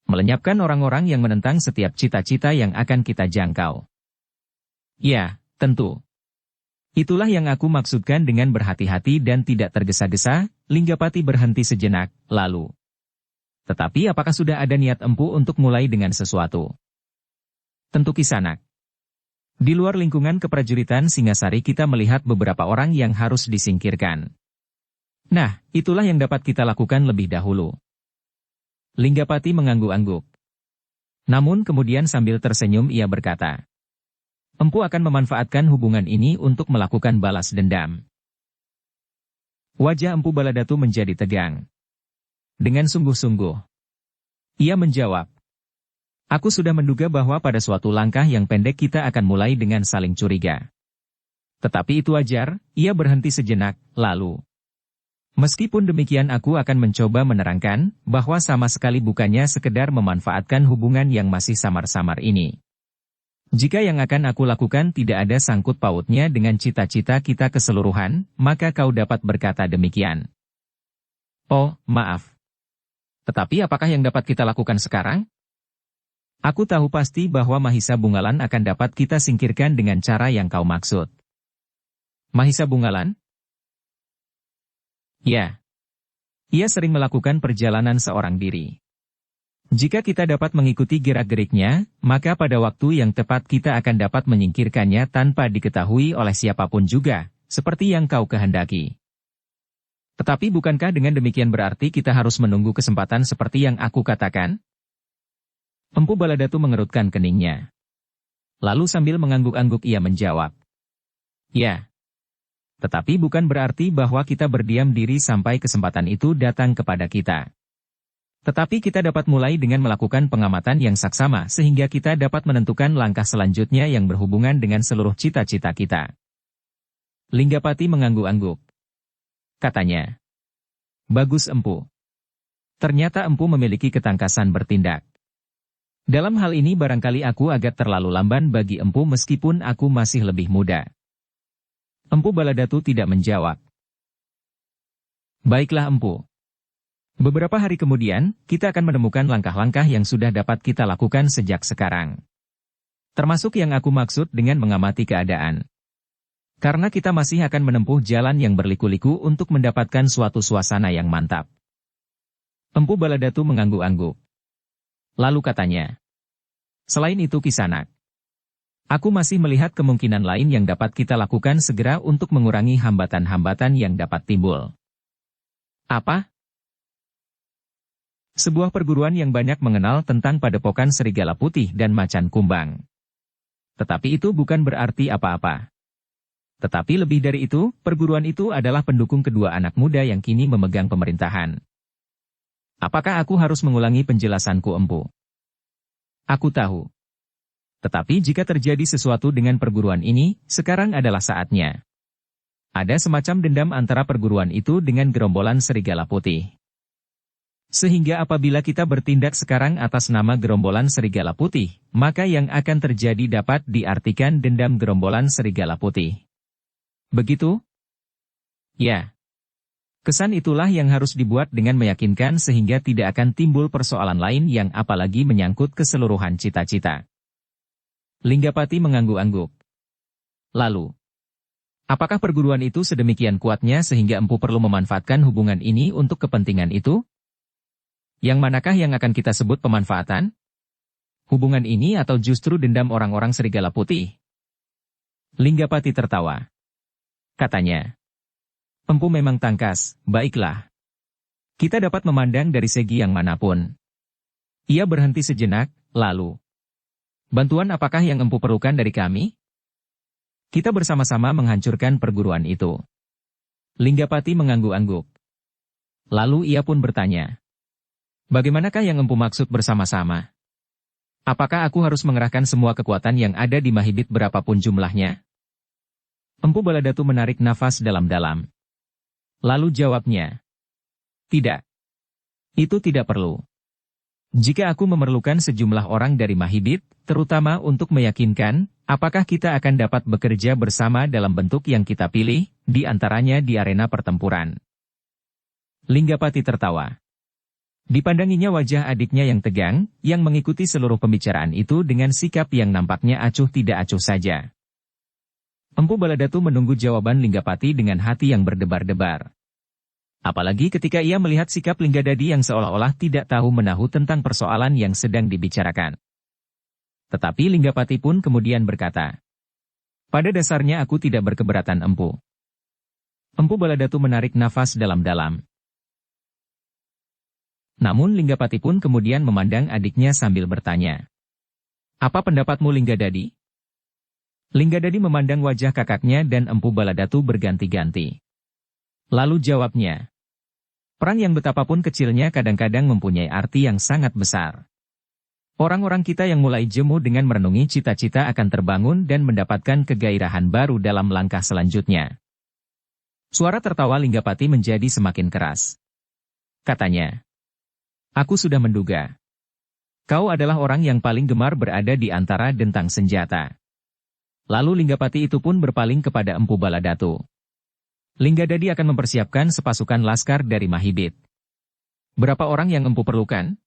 Melenyapkan orang-orang yang menentang setiap cita-cita yang akan kita jangkau. Ya, tentu. Itulah yang aku maksudkan dengan berhati-hati dan tidak tergesa-gesa. Linggapati berhenti sejenak, lalu. Tetapi apakah sudah ada niat Empu untuk mulai dengan sesuatu? Tentu Kisanak. Di luar lingkungan keprajuritan Singasari kita melihat beberapa orang yang harus disingkirkan. Nah, itulah yang dapat kita lakukan lebih dahulu. Linggapati mengangguk-angguk. Namun kemudian sambil tersenyum ia berkata. Empu akan memanfaatkan hubungan ini untuk melakukan balas dendam. Wajah Empu Baladatu menjadi tegang. Dengan sungguh-sungguh. Ia menjawab. Aku sudah menduga bahwa pada suatu langkah yang pendek kita akan mulai dengan saling curiga. Tetapi itu wajar, ia berhenti sejenak, lalu. Meskipun demikian aku akan mencoba menerangkan, bahwa sama sekali bukannya sekedar memanfaatkan hubungan yang masih samar-samar ini. Jika yang akan aku lakukan tidak ada sangkut pautnya dengan cita-cita kita keseluruhan, maka kau dapat berkata demikian. Oh, maaf. Tetapi apakah yang dapat kita lakukan sekarang? Aku tahu pasti bahwa Mahisa Bungalan akan dapat kita singkirkan dengan cara yang kau maksud. Mahisa Bungalan? Ya. Ia sering melakukan perjalanan seorang diri. Jika kita dapat mengikuti gerak-geriknya, maka pada waktu yang tepat kita akan dapat menyingkirkannya tanpa diketahui oleh siapapun juga, seperti yang kau kehendaki. Tetapi bukankah dengan demikian berarti kita harus menunggu kesempatan seperti yang aku katakan? Empu Baladatu mengerutkan keningnya. Lalu sambil mengangguk-angguk ia menjawab. Ya. Tetapi bukan berarti bahwa kita berdiam diri sampai kesempatan itu datang kepada kita. Tetapi kita dapat mulai dengan melakukan pengamatan yang saksama sehingga kita dapat menentukan langkah selanjutnya yang berhubungan dengan seluruh cita-cita kita. Linggapati mengangguk-angguk. Katanya. Bagus Empu. Ternyata Empu memiliki ketangkasan bertindak. Dalam hal ini barangkali aku agak terlalu lamban bagi Empu meskipun aku masih lebih muda. Empu Baladatu tidak menjawab. Baiklah Empu. Beberapa hari kemudian, kita akan menemukan langkah-langkah yang sudah dapat kita lakukan sejak sekarang. Termasuk yang aku maksud dengan mengamati keadaan. Karena kita masih akan menempuh jalan yang berliku-liku untuk mendapatkan suatu suasana yang mantap. Empu Baladatu mengangguk-angguk. Lalu katanya. Selain itu Kisanak. Aku masih melihat kemungkinan lain yang dapat kita lakukan segera untuk mengurangi hambatan-hambatan yang dapat timbul. Apa? Sebuah perguruan yang banyak mengenal tentang padepokan serigala putih dan macan kumbang. Tetapi itu bukan berarti apa-apa. Tetapi lebih dari itu, perguruan itu adalah pendukung kedua anak muda yang kini memegang pemerintahan. Apakah aku harus mengulangi penjelasanku, Empu? Aku tahu. Tetapi jika terjadi sesuatu dengan perguruan ini, sekarang adalah saatnya. Ada semacam dendam antara perguruan itu dengan gerombolan serigala putih. Sehingga apabila kita bertindak sekarang atas nama gerombolan serigala putih, maka yang akan terjadi dapat diartikan dendam gerombolan serigala putih. Begitu? Ya. Kesan itulah yang harus dibuat dengan meyakinkan sehingga tidak akan timbul persoalan lain yang apalagi menyangkut keseluruhan cita-cita. Linggapati mengangguk-angguk. Lalu, apakah perguruan itu sedemikian kuatnya sehingga Empu perlu memanfaatkan hubungan ini untuk kepentingan itu? Yang manakah yang akan kita sebut pemanfaatan? Hubungan ini atau justru dendam orang-orang serigala putih? Linggapati tertawa. Katanya, Empu memang tangkas, baiklah. Kita dapat memandang dari segi yang manapun. Ia berhenti sejenak, lalu. Bantuan apakah yang Empu perlukan dari kami? Kita bersama-sama menghancurkan perguruan itu. Linggapati mengangguk-angguk. Lalu ia pun bertanya. Bagaimanakah yang Empu maksud bersama-sama? Apakah aku harus mengerahkan semua kekuatan yang ada di Mahibit berapapun jumlahnya? Empu Baladatu menarik nafas dalam-dalam. Lalu jawabnya. Tidak. Itu tidak perlu. Jika aku memerlukan sejumlah orang dari Mahibit, terutama untuk meyakinkan, apakah kita akan dapat bekerja bersama dalam bentuk yang kita pilih, di antaranya di arena pertempuran. Linggapati tertawa. Dipandanginya wajah adiknya yang tegang, yang mengikuti seluruh pembicaraan itu dengan sikap yang nampaknya acuh tidak acuh saja. Empu Baladatu menunggu jawaban Linggapati dengan hati yang berdebar-debar. Apalagi ketika ia melihat sikap Linggadadi yang seolah-olah tidak tahu menahu tentang persoalan yang sedang dibicarakan. Tetapi Linggapati pun kemudian berkata, pada dasarnya aku tidak berkeberatan Empu. Empu Baladatu menarik nafas dalam-dalam. Namun Linggapati pun kemudian memandang adiknya sambil bertanya. Apa pendapatmu Linggadadi? Linggadadi memandang wajah kakaknya dan Empu Baladatu berganti-ganti. Lalu jawabnya. Perang yang betapapun kecilnya kadang-kadang mempunyai arti yang sangat besar. Orang-orang kita yang mulai jemu dengan merenungi cita-cita akan terbangun dan mendapatkan kegairahan baru dalam langkah selanjutnya. Suara tertawa Linggapati menjadi semakin keras. Katanya. Aku sudah menduga. Kau adalah orang yang paling gemar berada di antara dentang senjata. Lalu Linggapati itu pun berpaling kepada Empu Baladatu. Linggadadi akan mempersiapkan sepasukan laskar dari Mahibit. Berapa orang yang Empu perlukan?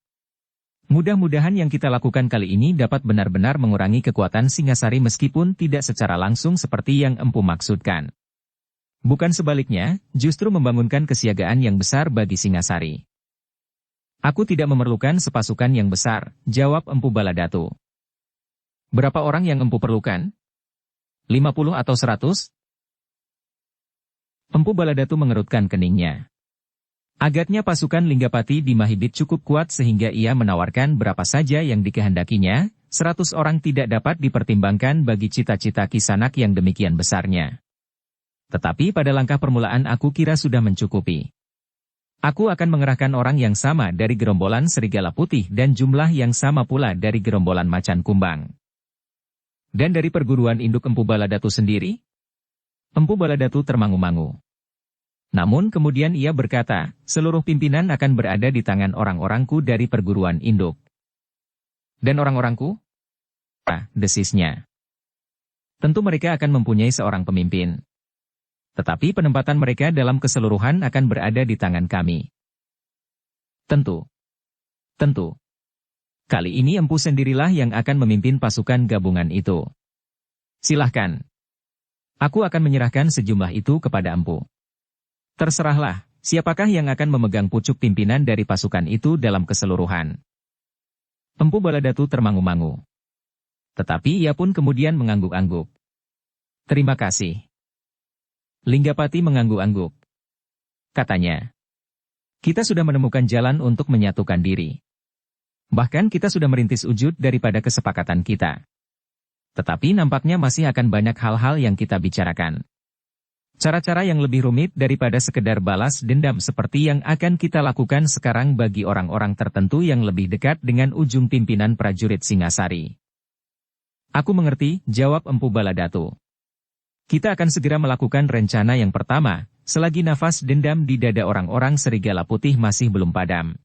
Mudah-mudahan yang kita lakukan kali ini dapat benar-benar mengurangi kekuatan Singasari meskipun tidak secara langsung seperti yang Empu maksudkan. Bukan sebaliknya, justru membangunkan kesiagaan yang besar bagi Singasari. Aku tidak memerlukan sepasukan yang besar, jawab Empu Baladatu. Berapa orang yang Empu perlukan? 50 atau 100? Empu Baladatu mengerutkan keningnya. Agaknya pasukan Linggapati di Mahibit cukup kuat sehingga ia menawarkan berapa saja yang dikehendakinya, 100 orang tidak dapat dipertimbangkan bagi cita-cita Kisanak yang demikian besarnya. Tetapi pada langkah permulaan aku kira sudah mencukupi. Aku akan mengerahkan orang yang sama dari gerombolan serigala putih dan jumlah yang sama pula dari gerombolan macan kumbang. Dan dari perguruan induk Empu Baladatu sendiri? Empu Baladatu termangu-mangu. Namun kemudian ia berkata, seluruh pimpinan akan berada di tangan orang-orangku dari perguruan induk. Dan orang-orangku? Desisnya. Tentu mereka akan mempunyai seorang pemimpin. Tetapi penempatan mereka dalam keseluruhan akan berada di tangan kami. Tentu. Kali ini Empu sendirilah yang akan memimpin pasukan gabungan itu. Silahkan. Aku akan menyerahkan sejumlah itu kepada Empu. Terserahlah, siapakah yang akan memegang pucuk pimpinan dari pasukan itu dalam keseluruhan. Empu Baladatu termangu-mangu. Tetapi ia pun kemudian mengangguk-angguk. Terima kasih. Linggapati mengangguk-angguk. Katanya. Kita sudah menemukan jalan untuk menyatukan diri. Bahkan kita sudah merintis wujud daripada kesepakatan kita. Tetapi nampaknya masih akan banyak hal-hal yang kita bicarakan. Cara-cara yang lebih rumit daripada sekedar balas dendam seperti yang akan kita lakukan sekarang bagi orang-orang tertentu yang lebih dekat dengan ujung pimpinan prajurit Singasari. Aku mengerti, jawab Empu Baladatu. Kita akan segera melakukan rencana yang pertama, selagi nafas dendam di dada orang-orang Serigala Putih masih belum padam.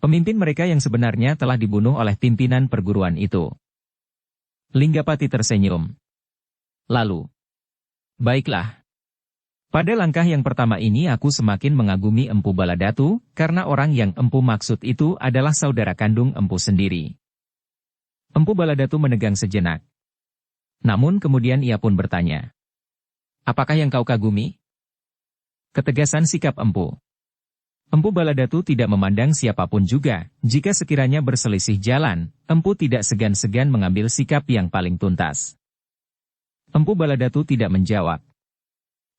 Pemimpin mereka yang sebenarnya telah dibunuh oleh pimpinan perguruan itu. Linggapati tersenyum. Lalu, baiklah. Pada langkah yang pertama ini aku semakin mengagumi Empu Baladatu, karena orang yang Empu maksud itu adalah saudara kandung Empu sendiri. Empu Baladatu menegang sejenak. Namun kemudian ia pun bertanya. Apakah yang kau kagumi? Ketegasan sikap Empu. Empu Baladatu tidak memandang siapapun juga, jika sekiranya berselisih jalan, Empu tidak segan-segan mengambil sikap yang paling tuntas. Empu Baladatu tidak menjawab.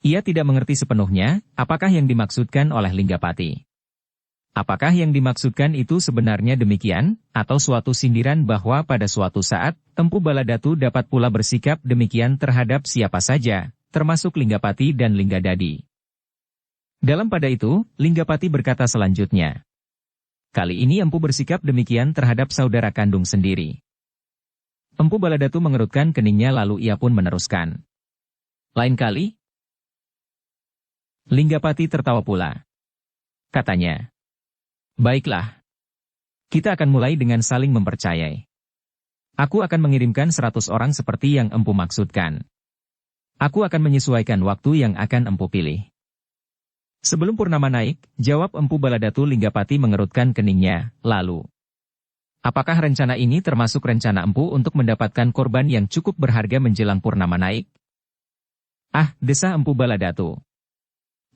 Ia tidak mengerti sepenuhnya, apakah yang dimaksudkan oleh Linggapati. Apakah yang dimaksudkan itu sebenarnya demikian, atau suatu sindiran bahwa pada suatu saat, Empu Baladatu dapat pula bersikap demikian terhadap siapa saja, termasuk Linggapati dan Linggadadi. Dalam pada itu, Linggapati berkata selanjutnya. Kali ini Empu bersikap demikian terhadap saudara kandung sendiri. Empu Baladatu mengerutkan keningnya lalu ia pun meneruskan. Lain kali? Linggapati tertawa pula. Katanya. Baiklah. Kita akan mulai dengan saling mempercayai. Aku akan mengirimkan 100 orang seperti yang Empu maksudkan. Aku akan menyesuaikan waktu yang akan Empu pilih. Sebelum purnama naik, jawab Empu Baladatu. Linggapati mengerutkan keningnya, lalu. Apakah rencana ini termasuk rencana Empu untuk mendapatkan korban yang cukup berharga menjelang purnama naik? Ah, desah Empu Baladatu.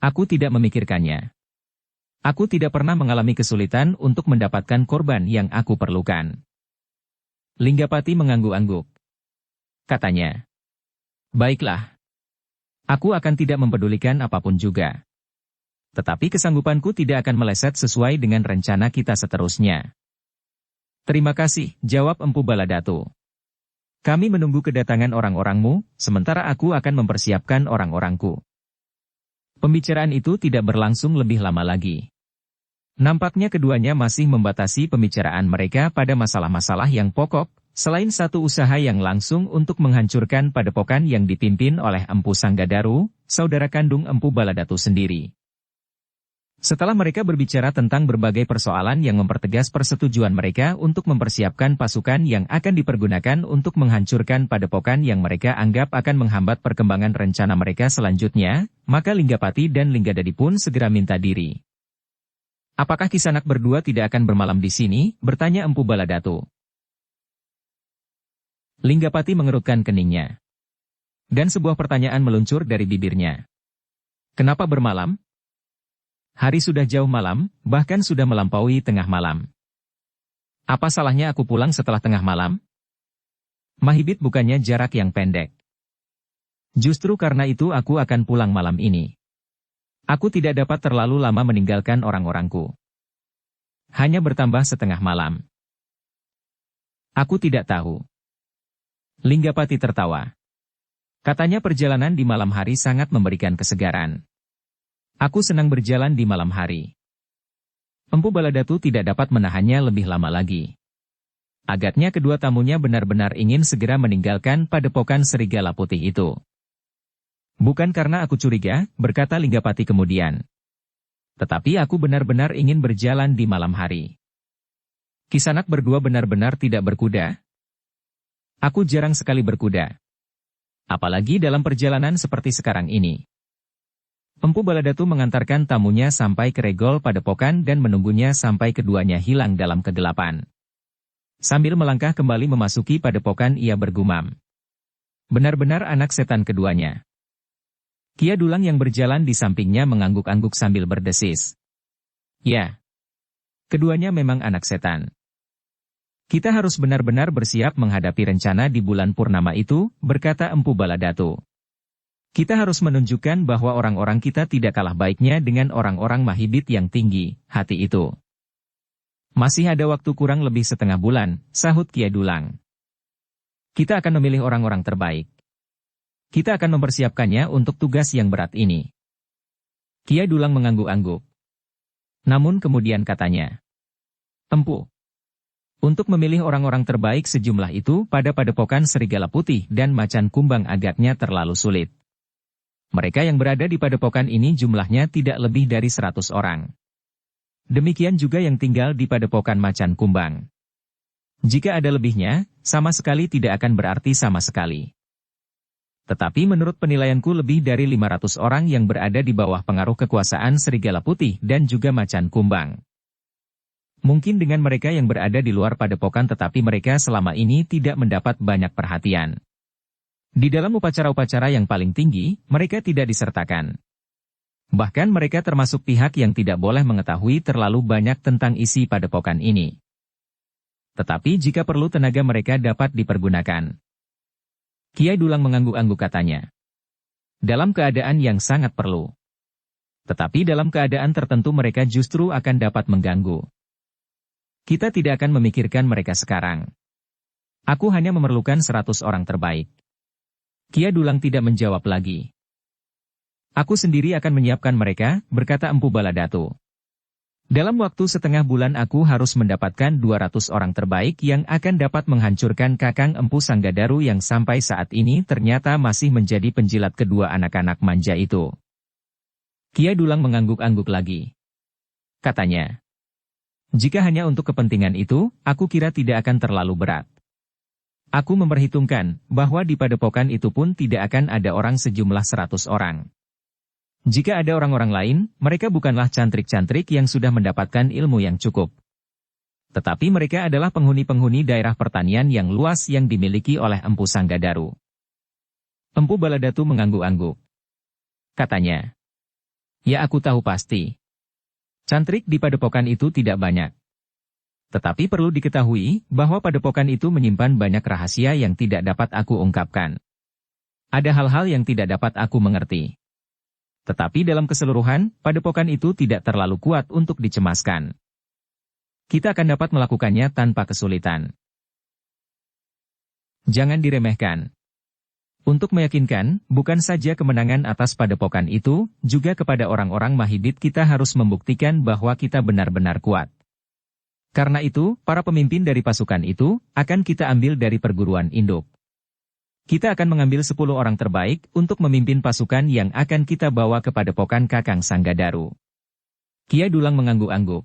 Aku tidak memikirkannya. Aku tidak pernah mengalami kesulitan untuk mendapatkan korban yang aku perlukan. Linggapati mengangguk-angguk. Katanya. Baiklah. Aku akan tidak mempedulikan apapun juga. Tetapi kesanggupanku tidak akan meleset sesuai dengan rencana kita seterusnya. Terima kasih, jawab Empu Baladatu. Kami menunggu kedatangan orang-orangmu, sementara aku akan mempersiapkan orang-orangku. Pembicaraan itu tidak berlangsung lebih lama lagi. Nampaknya keduanya masih membatasi pembicaraan mereka pada masalah-masalah yang pokok, selain satu usaha yang langsung untuk menghancurkan padepokan yang dipimpin oleh Empu Sanggadaru, saudara kandung Empu Baladatu sendiri. Setelah mereka berbicara tentang berbagai persoalan yang mempertegas persetujuan mereka untuk mempersiapkan pasukan yang akan dipergunakan untuk menghancurkan padepokan yang mereka anggap akan menghambat perkembangan rencana mereka selanjutnya, maka Linggapati dan Linggadadi pun segera minta diri. Apakah Kisanak berdua tidak akan bermalam di sini? Bertanya Empu Baladatu. Linggapati mengerutkan keningnya. Dan sebuah pertanyaan meluncur dari bibirnya. Kenapa bermalam? Hari sudah jauh malam, bahkan sudah melampaui tengah malam. Apa salahnya aku pulang setelah tengah malam? Mahibit bukannya jarak yang pendek. Justru karena itu aku akan pulang malam ini. Aku tidak dapat terlalu lama meninggalkan orang-orangku. Hanya bertambah setengah malam. Aku tidak tahu. Linggapati tertawa. Katanya perjalanan di malam hari sangat memberikan kesegaran. Aku senang berjalan di malam hari. Empu Baladatu tidak dapat menahannya lebih lama lagi. Agaknya kedua tamunya benar-benar ingin segera meninggalkan padepokan Serigala Putih itu. Bukan karena aku curiga, berkata Linggapati kemudian. Tetapi aku benar-benar ingin berjalan di malam hari. Kisanak berdua benar-benar tidak berkuda? Aku jarang sekali berkuda. Apalagi dalam perjalanan seperti sekarang ini. Empu Baladatu mengantarkan tamunya sampai ke regol padepokan dan menunggunya sampai keduanya hilang dalam kegelapan. Sambil melangkah kembali memasuki padepokan ia bergumam. Benar-benar anak setan keduanya. Kia Dulang yang berjalan di sampingnya mengangguk-angguk sambil berdesis. Ya. Keduanya memang anak setan. Kita harus benar-benar bersiap menghadapi rencana di bulan purnama itu, berkata Empu Baladatu. Kita harus menunjukkan bahwa orang-orang kita tidak kalah baiknya dengan orang-orang Mahibit yang tinggi hati itu. Masih ada waktu kurang lebih setengah bulan, sahut Kia Dulang. Kita akan memilih orang-orang terbaik. Kita akan mempersiapkannya untuk tugas yang berat ini. Kia Dulang mengangguk-angguk. Namun kemudian katanya, Empu, untuk memilih orang-orang terbaik sejumlah itu pada padepokan Serigala Putih dan Macan Kumbang agaknya terlalu sulit. Mereka yang berada di padepokan ini jumlahnya tidak lebih dari 100 orang. Demikian juga yang tinggal di padepokan Macan Kumbang. Jika ada lebihnya, sama sekali tidak akan berarti sama sekali. Tetapi menurut penilaianku lebih dari 500 orang yang berada di bawah pengaruh kekuasaan Serigala Putih dan juga Macan Kumbang. Mungkin dengan mereka yang berada di luar padepokan tetapi mereka selama ini tidak mendapat banyak perhatian. Di dalam upacara-upacara yang paling tinggi, mereka tidak disertakan. Bahkan mereka termasuk pihak yang tidak boleh mengetahui terlalu banyak tentang isi padepokan ini. Tetapi jika perlu tenaga mereka dapat dipergunakan. Kiai Dulang mengangguk-angguk katanya. Dalam keadaan yang sangat perlu. Tetapi dalam keadaan tertentu mereka justru akan dapat mengganggu. Kita tidak akan memikirkan mereka sekarang. Aku hanya memerlukan 100 orang terbaik. Kiai Dulang tidak menjawab lagi. Aku sendiri akan menyiapkan mereka, berkata Empu Baladatu. Dalam waktu setengah bulan aku harus mendapatkan 200 orang terbaik yang akan dapat menghancurkan Kakang Empu Sanggadaru yang sampai saat ini ternyata masih menjadi penjilat kedua anak-anak manja itu. Kiai Dulang mengangguk-angguk lagi. Katanya, jika hanya untuk kepentingan itu, aku kira tidak akan terlalu berat. Aku memperhitungkan bahwa di padepokan itu pun tidak akan ada orang sejumlah 100 orang. Jika ada orang-orang lain, mereka bukanlah cantrik-cantrik yang sudah mendapatkan ilmu yang cukup. Tetapi mereka adalah penghuni-penghuni daerah pertanian yang luas yang dimiliki oleh Empu Sanggadaru. Empu Baladatu mengangguk-angguk. Katanya, ya aku tahu pasti. Cantrik di padepokan itu tidak banyak. Tetapi perlu diketahui bahwa padepokan itu menyimpan banyak rahasia yang tidak dapat aku ungkapkan. Ada hal-hal yang tidak dapat aku mengerti. Tetapi dalam keseluruhan, padepokan itu tidak terlalu kuat untuk dicemaskan. Kita akan dapat melakukannya tanpa kesulitan. Jangan diremehkan. Untuk meyakinkan, bukan saja kemenangan atas padepokan itu, juga kepada orang-orang Mahibit kita harus membuktikan bahwa kita benar-benar kuat. Karena itu, para pemimpin dari pasukan itu, akan kita ambil dari perguruan induk. Kita akan mengambil 10 orang terbaik untuk memimpin pasukan yang akan kita bawa ke padepokan Kakang Sanggadaru. Kiai Dulang mengangguk-angguk.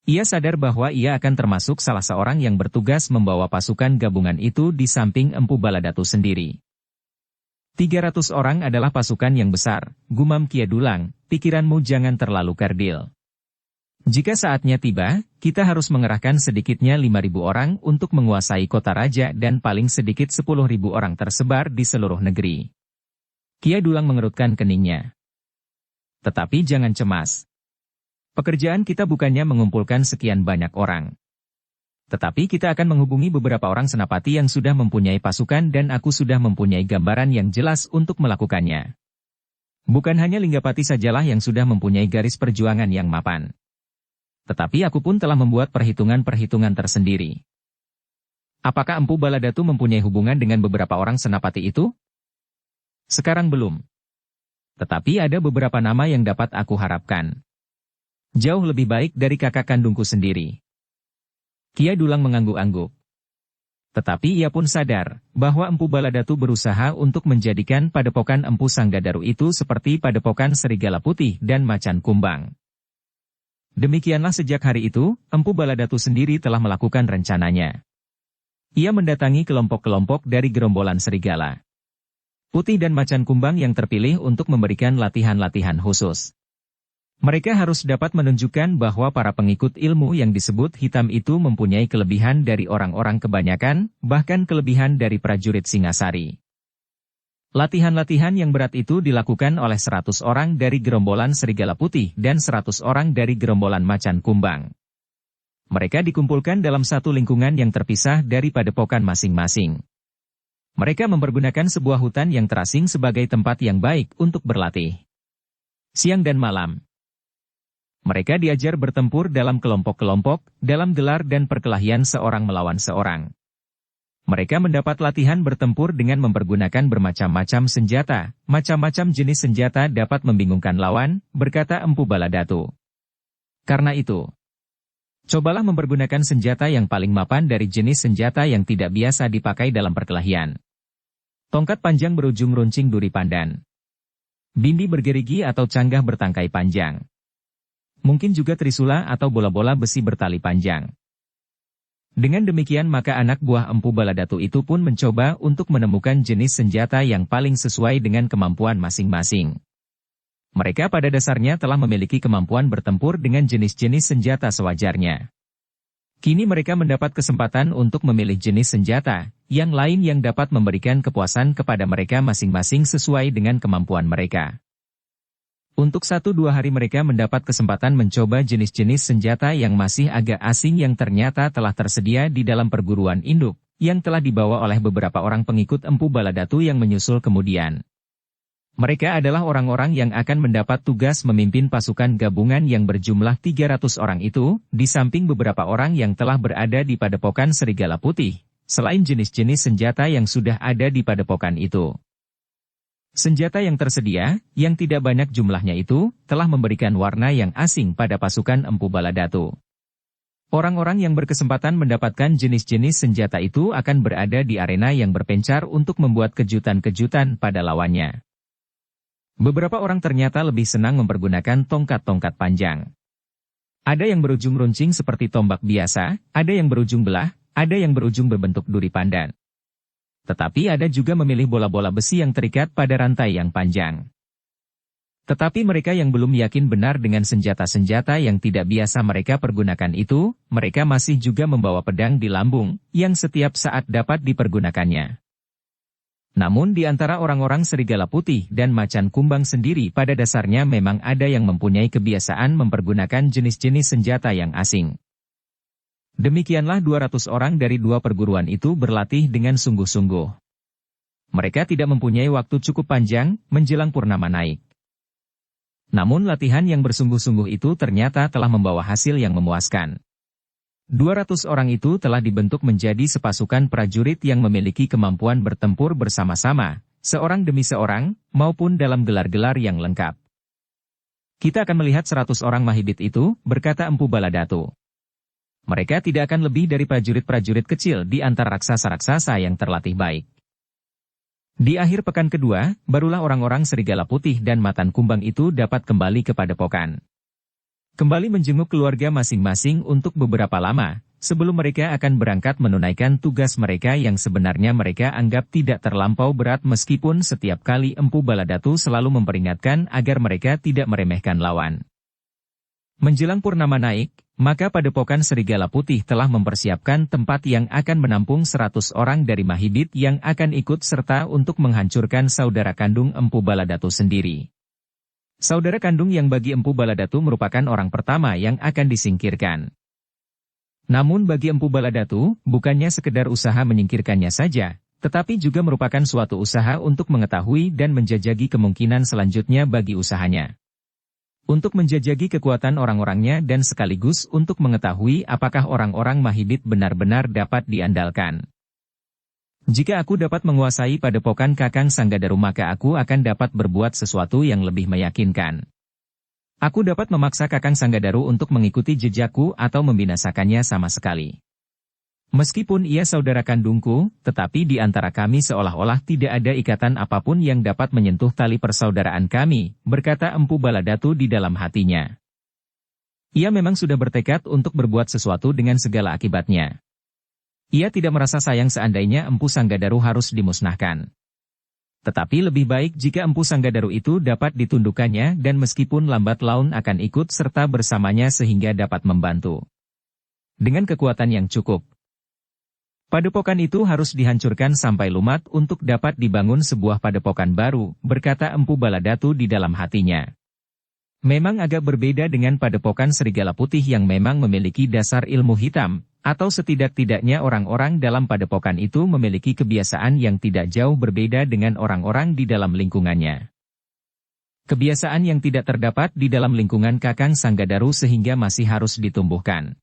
Ia sadar bahwa ia akan termasuk salah seorang yang bertugas membawa pasukan gabungan itu di samping Empu Baladatu sendiri. 300 orang adalah pasukan yang besar, gumam Kiai Dulang, pikiranmu jangan terlalu kerdil. Jika saatnya tiba, kita harus mengerahkan sedikitnya 5.000 orang untuk menguasai kota raja dan paling sedikit 10.000 orang tersebar di seluruh negeri. Kiai Dulang mengerutkan keningnya. Tetapi jangan cemas. Pekerjaan kita bukannya mengumpulkan sekian banyak orang. Tetapi kita akan menghubungi beberapa orang senapati yang sudah mempunyai pasukan dan aku sudah mempunyai gambaran yang jelas untuk melakukannya. Bukan hanya Linggapati sajalah yang sudah mempunyai garis perjuangan yang mapan. Tetapi aku pun telah membuat perhitungan-perhitungan tersendiri. Apakah Empu Baladatu mempunyai hubungan dengan beberapa orang senapati itu? Sekarang belum. Tetapi ada beberapa nama yang dapat aku harapkan. Jauh lebih baik dari kakak kandungku sendiri. Kiai Dulang mengangguk-angguk. Tetapi ia pun sadar bahwa Empu Baladatu berusaha untuk menjadikan padepokan Empu Sanggadaru itu seperti padepokan Serigala Putih dan Macan Kumbang. Demikianlah sejak hari itu, Empu Baladatu sendiri telah melakukan rencananya. Ia mendatangi kelompok-kelompok dari gerombolan serigala Putih dan Macan Kumbang yang terpilih untuk memberikan latihan-latihan khusus. Mereka harus dapat menunjukkan bahwa para pengikut ilmu yang disebut hitam itu mempunyai kelebihan dari orang-orang kebanyakan, bahkan kelebihan dari prajurit Singasari. Latihan-latihan yang berat itu dilakukan oleh 100 orang dari gerombolan Serigala Putih dan 100 orang dari gerombolan Macan Kumbang. Mereka dikumpulkan dalam satu lingkungan yang terpisah dari padepokan masing-masing. Mereka mempergunakan sebuah hutan yang terasing sebagai tempat yang baik untuk berlatih. Siang dan malam, mereka diajar bertempur dalam kelompok-kelompok, dalam gelar dan perkelahian seorang melawan seorang. Mereka mendapat latihan bertempur dengan mempergunakan bermacam-macam senjata. Macam-macam jenis senjata dapat membingungkan lawan, berkata Empu Baladatu. Karena itu, cobalah mempergunakan senjata yang paling mapan dari jenis senjata yang tidak biasa dipakai dalam perkelahian. Tongkat panjang berujung runcing duri pandan. Bindi bergerigi atau canggah bertangkai panjang. Mungkin juga trisula atau bola-bola besi bertali panjang. Dengan demikian maka anak buah Empu Baladatu itu pun mencoba untuk menemukan jenis senjata yang paling sesuai dengan kemampuan masing-masing. Mereka pada dasarnya telah memiliki kemampuan bertempur dengan jenis-jenis senjata sewajarnya. Kini mereka mendapat kesempatan untuk memilih jenis senjata yang lain yang dapat memberikan kepuasan kepada mereka masing-masing sesuai dengan kemampuan mereka. Untuk 1-2 hari mereka mendapat kesempatan mencoba jenis-jenis senjata yang masih agak asing yang ternyata telah tersedia di dalam perguruan induk, yang telah dibawa oleh beberapa orang pengikut Empu Baladatu yang menyusul kemudian. Mereka adalah orang-orang yang akan mendapat tugas memimpin pasukan gabungan yang berjumlah 300 orang itu, di samping beberapa orang yang telah berada di Padepokan Serigala Putih, selain jenis-jenis senjata yang sudah ada di padepokan itu. Senjata yang tersedia, yang tidak banyak jumlahnya itu, telah memberikan warna yang asing pada pasukan Empu Baladatu. Orang-orang yang berkesempatan mendapatkan jenis-jenis senjata itu akan berada di arena yang berpencar untuk membuat kejutan-kejutan pada lawannya. Beberapa orang ternyata lebih senang mempergunakan tongkat-tongkat panjang. Ada yang berujung runcing seperti tombak biasa, ada yang berujung belah, ada yang berujung berbentuk duri pandan. Tetapi ada juga memilih bola-bola besi yang terikat pada rantai yang panjang. Tetapi mereka yang belum yakin benar dengan senjata-senjata yang tidak biasa mereka pergunakan itu, mereka masih juga membawa pedang di lambung, yang setiap saat dapat dipergunakannya. Namun di antara orang-orang Serigala Putih dan Macan Kumbang sendiri pada dasarnya memang ada yang mempunyai kebiasaan mempergunakan jenis-jenis senjata yang asing. Demikianlah 200 orang dari 2 perguruan itu berlatih dengan sungguh-sungguh. Mereka tidak mempunyai waktu cukup panjang menjelang purnama naik. Namun latihan yang bersungguh-sungguh itu ternyata telah membawa hasil yang memuaskan. 200 orang itu telah dibentuk menjadi sepasukan prajurit yang memiliki kemampuan bertempur bersama-sama, seorang demi seorang, maupun dalam gelar-gelar yang lengkap. Kita akan melihat 100 orang Mahibit itu, berkata Empu Baladatu. Mereka tidak akan lebih dari prajurit-prajurit kecil di antara raksasa-raksasa yang terlatih baik. Di akhir pekan kedua, barulah orang-orang Serigala Putih dan Macan Kumbang itu dapat kembali ke padepokan. Kembali menjenguk keluarga masing-masing untuk beberapa lama, sebelum mereka akan berangkat menunaikan tugas mereka yang sebenarnya mereka anggap tidak terlampau berat meskipun setiap kali Empu Baladatu selalu memperingatkan agar mereka tidak meremehkan lawan. Menjelang purnama naik, maka Padepokan Serigala Putih telah mempersiapkan tempat yang akan menampung 100 orang dari Mahibit yang akan ikut serta untuk menghancurkan saudara kandung Empu Baladatu sendiri. Saudara kandung yang bagi Empu Baladatu merupakan orang pertama yang akan disingkirkan. Namun bagi Empu Baladatu, bukannya sekedar usaha menyingkirkannya saja, tetapi juga merupakan suatu usaha untuk mengetahui dan menjajaki kemungkinan selanjutnya bagi usahanya. Untuk menjajaki kekuatan orang-orangnya dan sekaligus untuk mengetahui apakah orang-orang Mahibit benar-benar dapat diandalkan. Jika aku dapat menguasai padepokan Kakang Sanggadaru maka aku akan dapat berbuat sesuatu yang lebih meyakinkan. Aku dapat memaksa Kakang Sanggadaru untuk mengikuti jejakku atau membinasakannya sama sekali. Meskipun ia saudara kandungku, tetapi di antara kami seolah-olah tidak ada ikatan apapun yang dapat menyentuh tali persaudaraan kami, berkata Empu Baladatu di dalam hatinya. Ia memang sudah bertekad untuk berbuat sesuatu dengan segala akibatnya. Ia tidak merasa sayang seandainya Empu Sanggadaru harus dimusnahkan. Tetapi lebih baik jika Empu Sanggadaru itu dapat ditundukkannya dan meskipun lambat laun akan ikut serta bersamanya sehingga dapat membantu. Dengan kekuatan yang cukup. Padepokan itu harus dihancurkan sampai lumat untuk dapat dibangun sebuah padepokan baru, berkata Empu Baladatu di dalam hatinya. Memang agak berbeda dengan Padepokan Serigala Putih yang memang memiliki dasar ilmu hitam, Atau setidak-tidaknya orang-orang dalam padepokan itu memiliki kebiasaan yang tidak jauh berbeda dengan orang-orang di dalam lingkungannya. Kebiasaan yang tidak terdapat di dalam lingkungan Kakang Sanggadaru sehingga masih harus ditumbuhkan.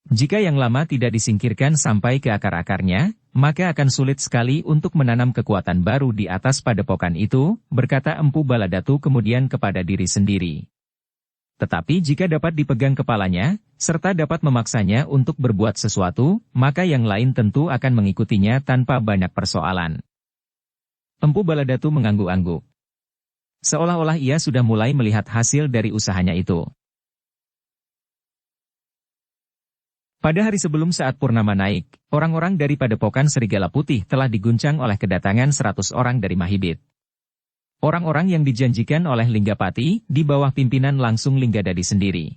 Jika yang lama tidak disingkirkan sampai ke akar-akarnya, maka akan sulit sekali untuk menanam kekuatan baru di atas padepokan itu, berkata Empu Baladatu kemudian kepada diri sendiri. Tetapi jika dapat dipegang kepalanya, serta dapat memaksanya untuk berbuat sesuatu, maka yang lain tentu akan mengikutinya tanpa banyak persoalan. Empu Baladatu mengangguk-angguk. Seolah-olah ia sudah mulai melihat hasil dari usahanya itu. Pada hari sebelum saat purnama naik, orang-orang dari padepokan Serigala Putih telah diguncang oleh kedatangan 100 orang dari Mahibit. Orang-orang yang dijanjikan oleh Linggapati di bawah pimpinan langsung Linggadadi sendiri.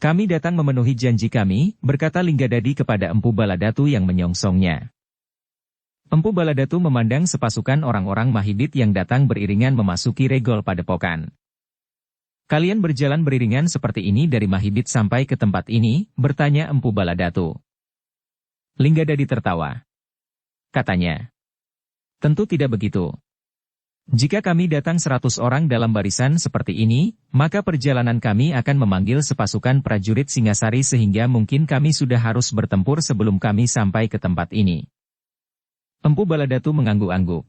Kami datang memenuhi janji kami, berkata Linggadadi kepada Empu Baladatu yang menyongsongnya. Empu Baladatu memandang sepasukan orang-orang Mahibit yang datang beriringan memasuki regol padepokan. Kalian berjalan beriringan seperti ini dari Mahibit sampai ke tempat ini, bertanya Empu Baladatu. Linggadadi tertawa. Katanya, tentu tidak begitu. Jika kami datang 100 orang dalam barisan seperti ini, maka perjalanan kami akan memanggil sepasukan prajurit Singasari sehingga mungkin kami sudah harus bertempur sebelum kami sampai ke tempat ini. Empu Baladatu mengangguk-angguk.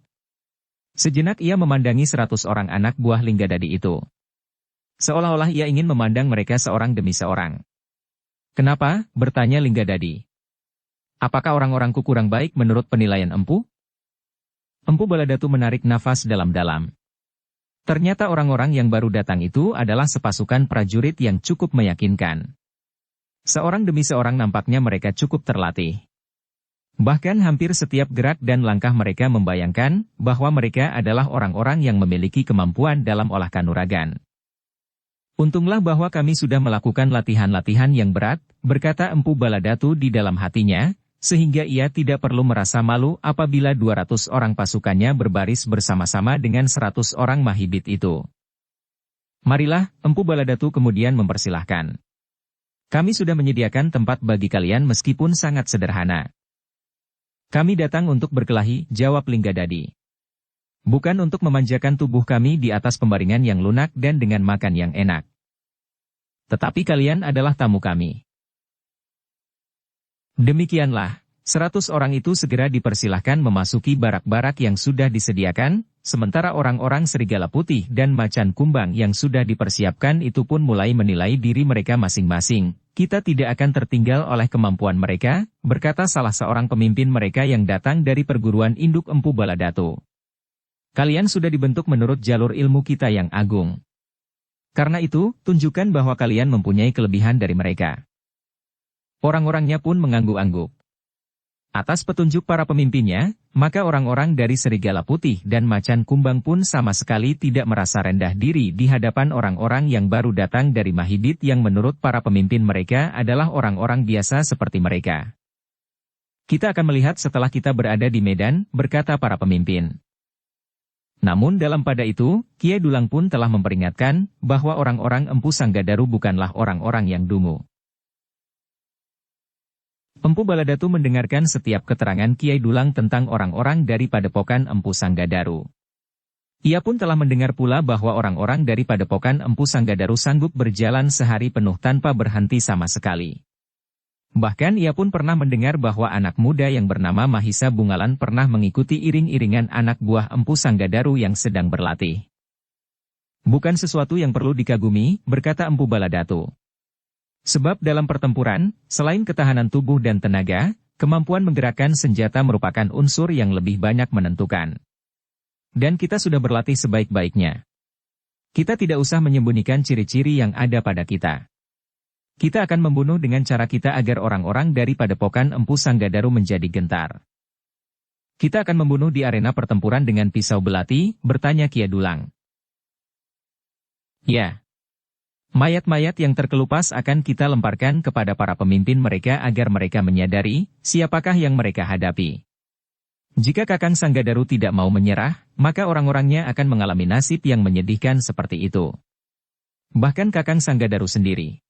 Sejenak ia memandangi 100 orang anak buah Linggadadi itu. Seolah-olah ia ingin memandang mereka seorang demi seorang. Kenapa? Bertanya Linggadadi. Apakah orang-orangku kurang baik menurut penilaian Empu? Empu Baladatu menarik nafas dalam-dalam. Ternyata orang-orang yang baru datang itu adalah sepasukan prajurit yang cukup meyakinkan. Seorang demi seorang nampaknya mereka cukup terlatih. Bahkan hampir setiap gerak dan langkah mereka membayangkan bahwa mereka adalah orang-orang yang memiliki kemampuan dalam olah kanuragan. Untunglah bahwa kami sudah melakukan latihan-latihan yang berat, berkata Empu Baladatu di dalam hatinya, sehingga ia tidak perlu merasa malu apabila 200 orang pasukannya berbaris bersama-sama dengan 100 orang Mahibit itu. Marilah, Empu Baladatu kemudian mempersilahkan. Kami sudah menyediakan tempat bagi kalian meskipun sangat sederhana. Kami datang untuk berkelahi, jawab Linggadadi. Bukan untuk memanjakan tubuh kami di atas pembaringan yang lunak dan dengan makan yang enak. Tetapi kalian adalah tamu kami. Demikianlah, 100 orang itu segera dipersilahkan memasuki barak-barak yang sudah disediakan, sementara orang-orang Serigala Putih dan Macan Kumbang yang sudah dipersiapkan itu pun mulai menilai diri mereka masing-masing. Kita tidak akan tertinggal oleh kemampuan mereka, berkata salah seorang pemimpin mereka yang datang dari perguruan induk Empu Baladatu. Kalian sudah dibentuk menurut jalur ilmu kita yang agung. Karena itu, tunjukkan bahwa kalian mempunyai kelebihan dari mereka. Orang-orangnya pun mengangguk-angguk. Atas petunjuk para pemimpinnya, maka orang-orang dari Serigala Putih dan Macan Kumbang pun sama sekali tidak merasa rendah diri di hadapan orang-orang yang baru datang dari Mahibit yang menurut para pemimpin mereka adalah orang-orang biasa seperti mereka. Kita akan melihat setelah kita berada di medan, berkata para pemimpin. Namun dalam pada itu, Kiai Dulang pun telah memperingatkan bahwa orang-orang Empu Sanggadaru bukanlah orang-orang yang dungu. Empu Baladatu mendengarkan setiap keterangan Kiai Dulang tentang orang-orang dari padepokan Empu Sanggadaru. Ia pun telah mendengar pula bahwa orang-orang dari padepokan Empu Sanggadaru sanggup berjalan sehari penuh tanpa berhenti sama sekali. Bahkan ia pun pernah mendengar bahwa anak muda yang bernama Mahisa Bungalan pernah mengikuti iring-iringan anak buah Empu Sanggadaru yang sedang berlatih. Bukan sesuatu yang perlu dikagumi, berkata Empu Baladatu. Sebab dalam pertempuran, selain ketahanan tubuh dan tenaga, kemampuan menggerakkan senjata merupakan unsur yang lebih banyak menentukan. Dan kita sudah berlatih sebaik-baiknya. Kita tidak usah menyembunyikan ciri-ciri yang ada pada kita. Kita akan membunuh dengan cara kita agar orang-orang dari padepokan Empu Sanggadaru menjadi gentar. Kita akan membunuh di arena pertempuran dengan pisau belati, bertanya Kiai Dulang. Ya. Mayat-mayat yang terkelupas akan kita lemparkan kepada para pemimpin mereka agar mereka menyadari siapakah yang mereka hadapi. Jika Kakang Sanggadaru tidak mau menyerah, maka orang-orangnya akan mengalami nasib yang menyedihkan seperti itu. Bahkan Kakang Sanggadaru sendiri.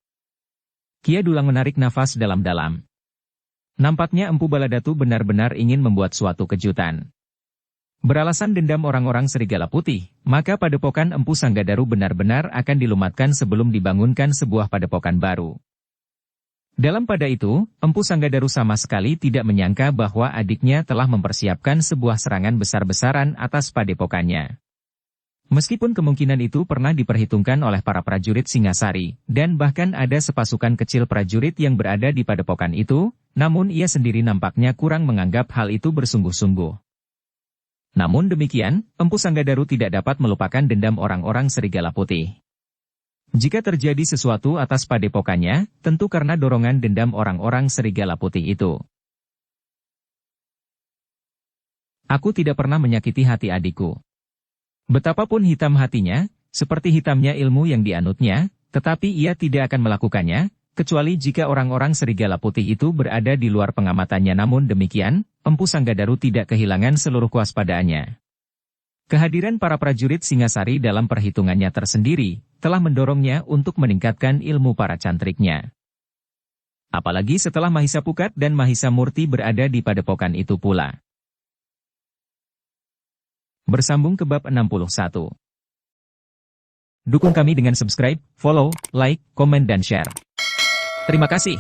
Kia Dulang menarik nafas dalam-dalam. Nampaknya Empu Baladatu benar-benar ingin membuat suatu kejutan. Beralasan dendam orang-orang Serigala Putih, maka padepokan Empu Sanggadaru benar-benar akan dilumatkan sebelum dibangunkan sebuah padepokan baru. Dalam pada itu, Empu Sanggadaru sama sekali tidak menyangka bahwa adiknya telah mempersiapkan sebuah serangan besar-besaran atas padepokannya. Meskipun kemungkinan itu pernah diperhitungkan oleh para prajurit Singasari, dan bahkan ada sepasukan kecil prajurit yang berada di padepokan itu, namun ia sendiri nampaknya kurang menganggap hal itu bersungguh-sungguh. Namun demikian, Empu Sanggadaru tidak dapat melupakan dendam orang-orang Serigala Putih. Jika terjadi sesuatu atas padepokannya, tentu karena dorongan dendam orang-orang Serigala Putih itu. Aku tidak pernah menyakiti hati adikku. Betapapun hitam hatinya, seperti hitamnya ilmu yang dianutnya, tetapi ia tidak akan melakukannya, kecuali jika orang-orang Serigala Putih itu berada di luar pengamatannya. Namun demikian, Empu Sanggadaru tidak kehilangan seluruh kewaspadaannya. Kehadiran para prajurit Singasari dalam perhitungannya tersendiri, telah mendorongnya untuk meningkatkan ilmu para cantriknya. Apalagi setelah Mahisa Pukat dan Mahisa Murti berada di padepokan itu pula. Bersambung ke bab 61. Dukung kami dengan subscribe, follow, like, komen dan share. Terima kasih.